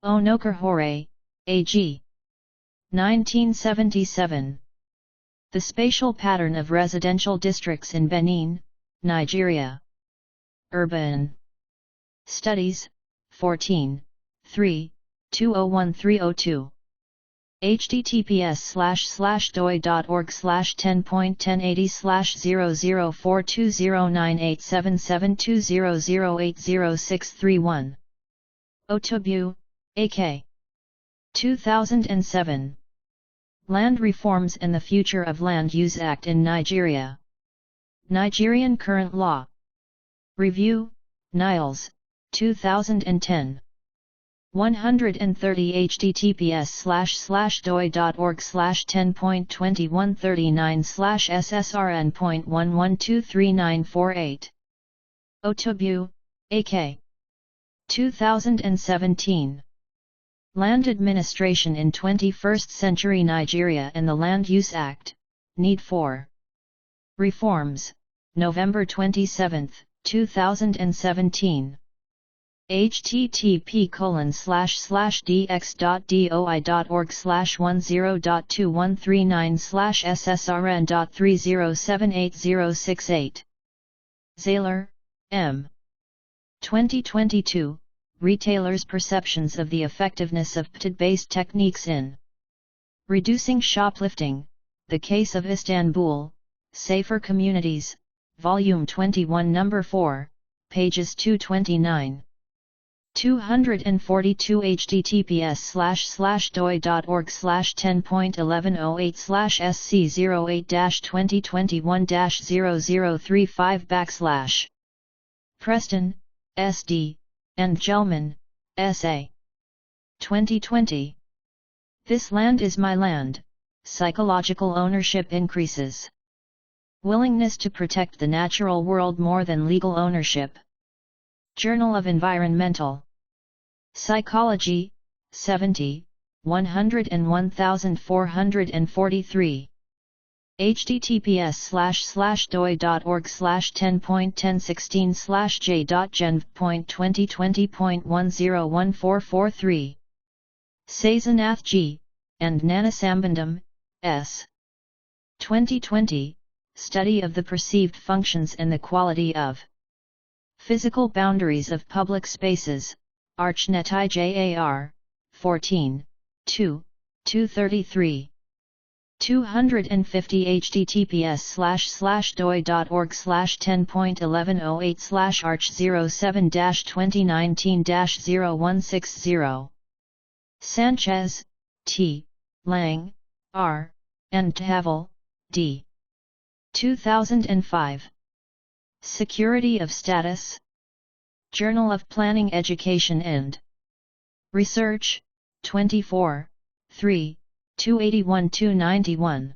Onokurhore, A.G. 1977. The Spatial Pattern of Residential Districts in Benin, Nigeria. Urban Studies, 14, 3, 201302. https://doi.org/10.1080/00420987720080631. Otobu, A.K. 2007. Land Reforms and the Future of Land Use Act in Nigeria. Nigerian Current Law. Review, Niles, 2010. 130 https://doi.org/10.2139/ssrn.11239448. Otobu, A.K. 2017. Land Administration in 21st Century Nigeria and the Land Use Act, Need for Reforms, November 27, 2017. http://dx.doi.org/10.2139/ssrn.3078068. Zahler, M. 2022, Retailers' Perceptions of the Effectiveness of PTID-based Techniques in Reducing Shoplifting, The Case of Istanbul, Safer Communities, Volume 21 No. 4, pages 229. 242 https://doi.org/10.1108/SC08-2021-0035 Preston, S.D., and Gelman, S.A. 2020. This Land is My Land, Psychological Ownership Increases. Willingness to protect the natural world more than legal ownership. Journal of Environmental Psychology, 70, 101,443. https://doi.org/10.1016/j.gen.2020.101443. Sazanath G., and Nanasambandam, S. 2020, Study of the Perceived Functions and the Quality of Physical Boundaries of Public Spaces, ArchNet IJAR, 14, 2, 233. 250 https://doi.org/10.1108/arch07-2019-0160. Sanchez, T., Lang, R., and Tavel, D. 2005. Security of Status. Journal of Planning Education and Research, 24, 3, 281-291.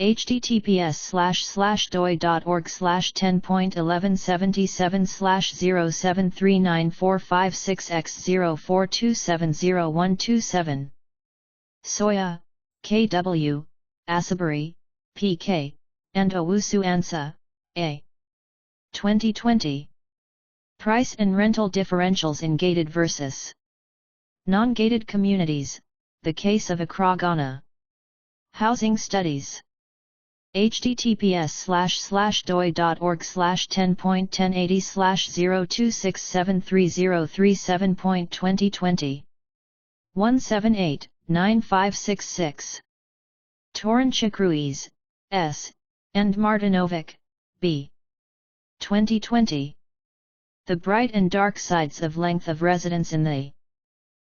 https://doi.org/10.1177/0739456x04270127. Soya, K.W., Asbury, P.K., and Owusu Ansa, A. 2020. Price and rental differentials in gated versus non-gated communities, the case of Accra, Ghana. Housing Studies. https://doi.org/10.1080/026730337.2020. 178-9566. Toranchik S., and Martinovic, B. 2020. The Bright and Dark Sides of Length of Residence in the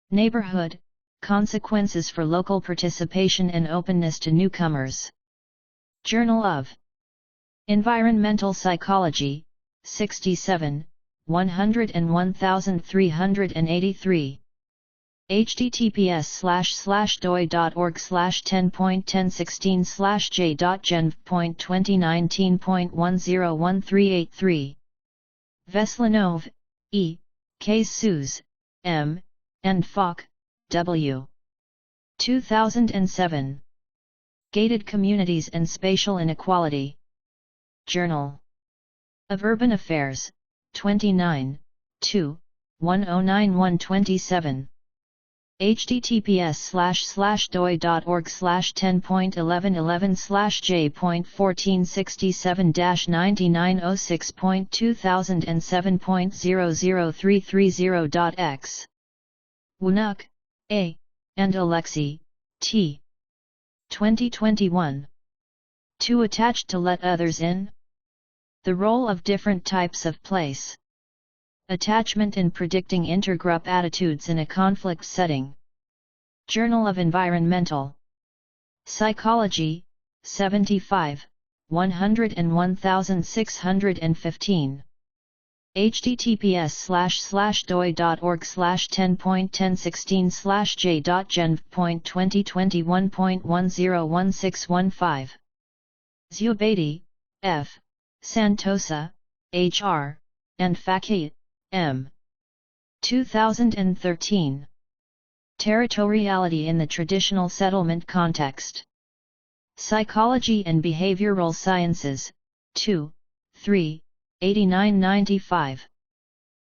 Neighborhood, Consequences for Local Participation and Openness to Newcomers. Journal of Environmental Psychology, 67, 101,383. https://doi.org/10.1016/j.gen.2019.101383. Veslanov, E., Case Suze, M., and Falk, W. 2007. Gated Communities and Spatial Inequality. Journal of Urban Affairs, 29, 2, 109127. https://doi.org/10.1111/j.1467-9906.2007.00330.x. Wunuk, A., and Alexi, T. 2021. Too attached to let others in? The role of different types of place. Attachment in predicting intergroup attitudes in a conflict setting. Journal of Environmental Psychology, 75, 101,615. https://doi.org/10.1016/j.gen.2021.101615. Zubaidi, F., Santosa, H.R., and Fakih, M. 2013. Territoriality in the Traditional Settlement Context. Psychology and Behavioral Sciences, 2, 3, 8995.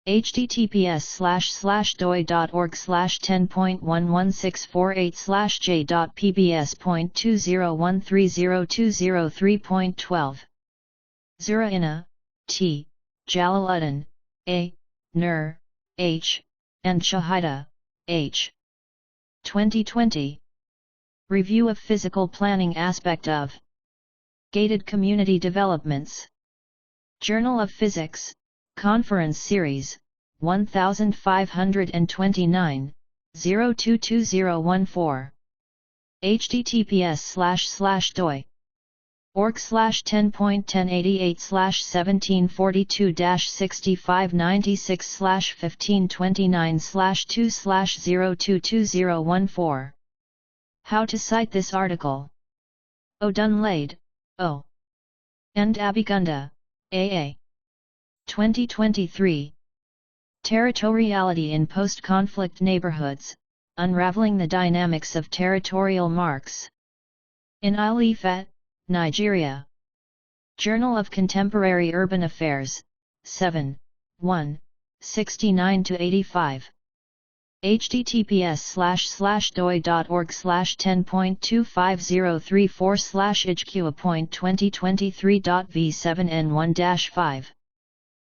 https://doi.org/10.11648/j.pbs.20130203.12. Zuraina, T., Jalaluddin, A., Nur, H., and Shahida, H. 2020. Review of Physical Planning Aspect of Gated Community Developments. Journal of Physics, Conference Series, 1529, 022014. https://doi. org/10.1088/1742-6596/1529/2/022014. How to cite this article. O'Dunlade, O. and Abigunda, A.A. 2023. Territoriality in Post-Conflict Neighborhoods, Unravelling the Dynamics of Territorial Marks. In Ile-Ife, Nigeria. Journal of Contemporary Urban Affairs, 7, 1, 69-85. https://doi.org/10.25034/ijqa.2023.v7n1-5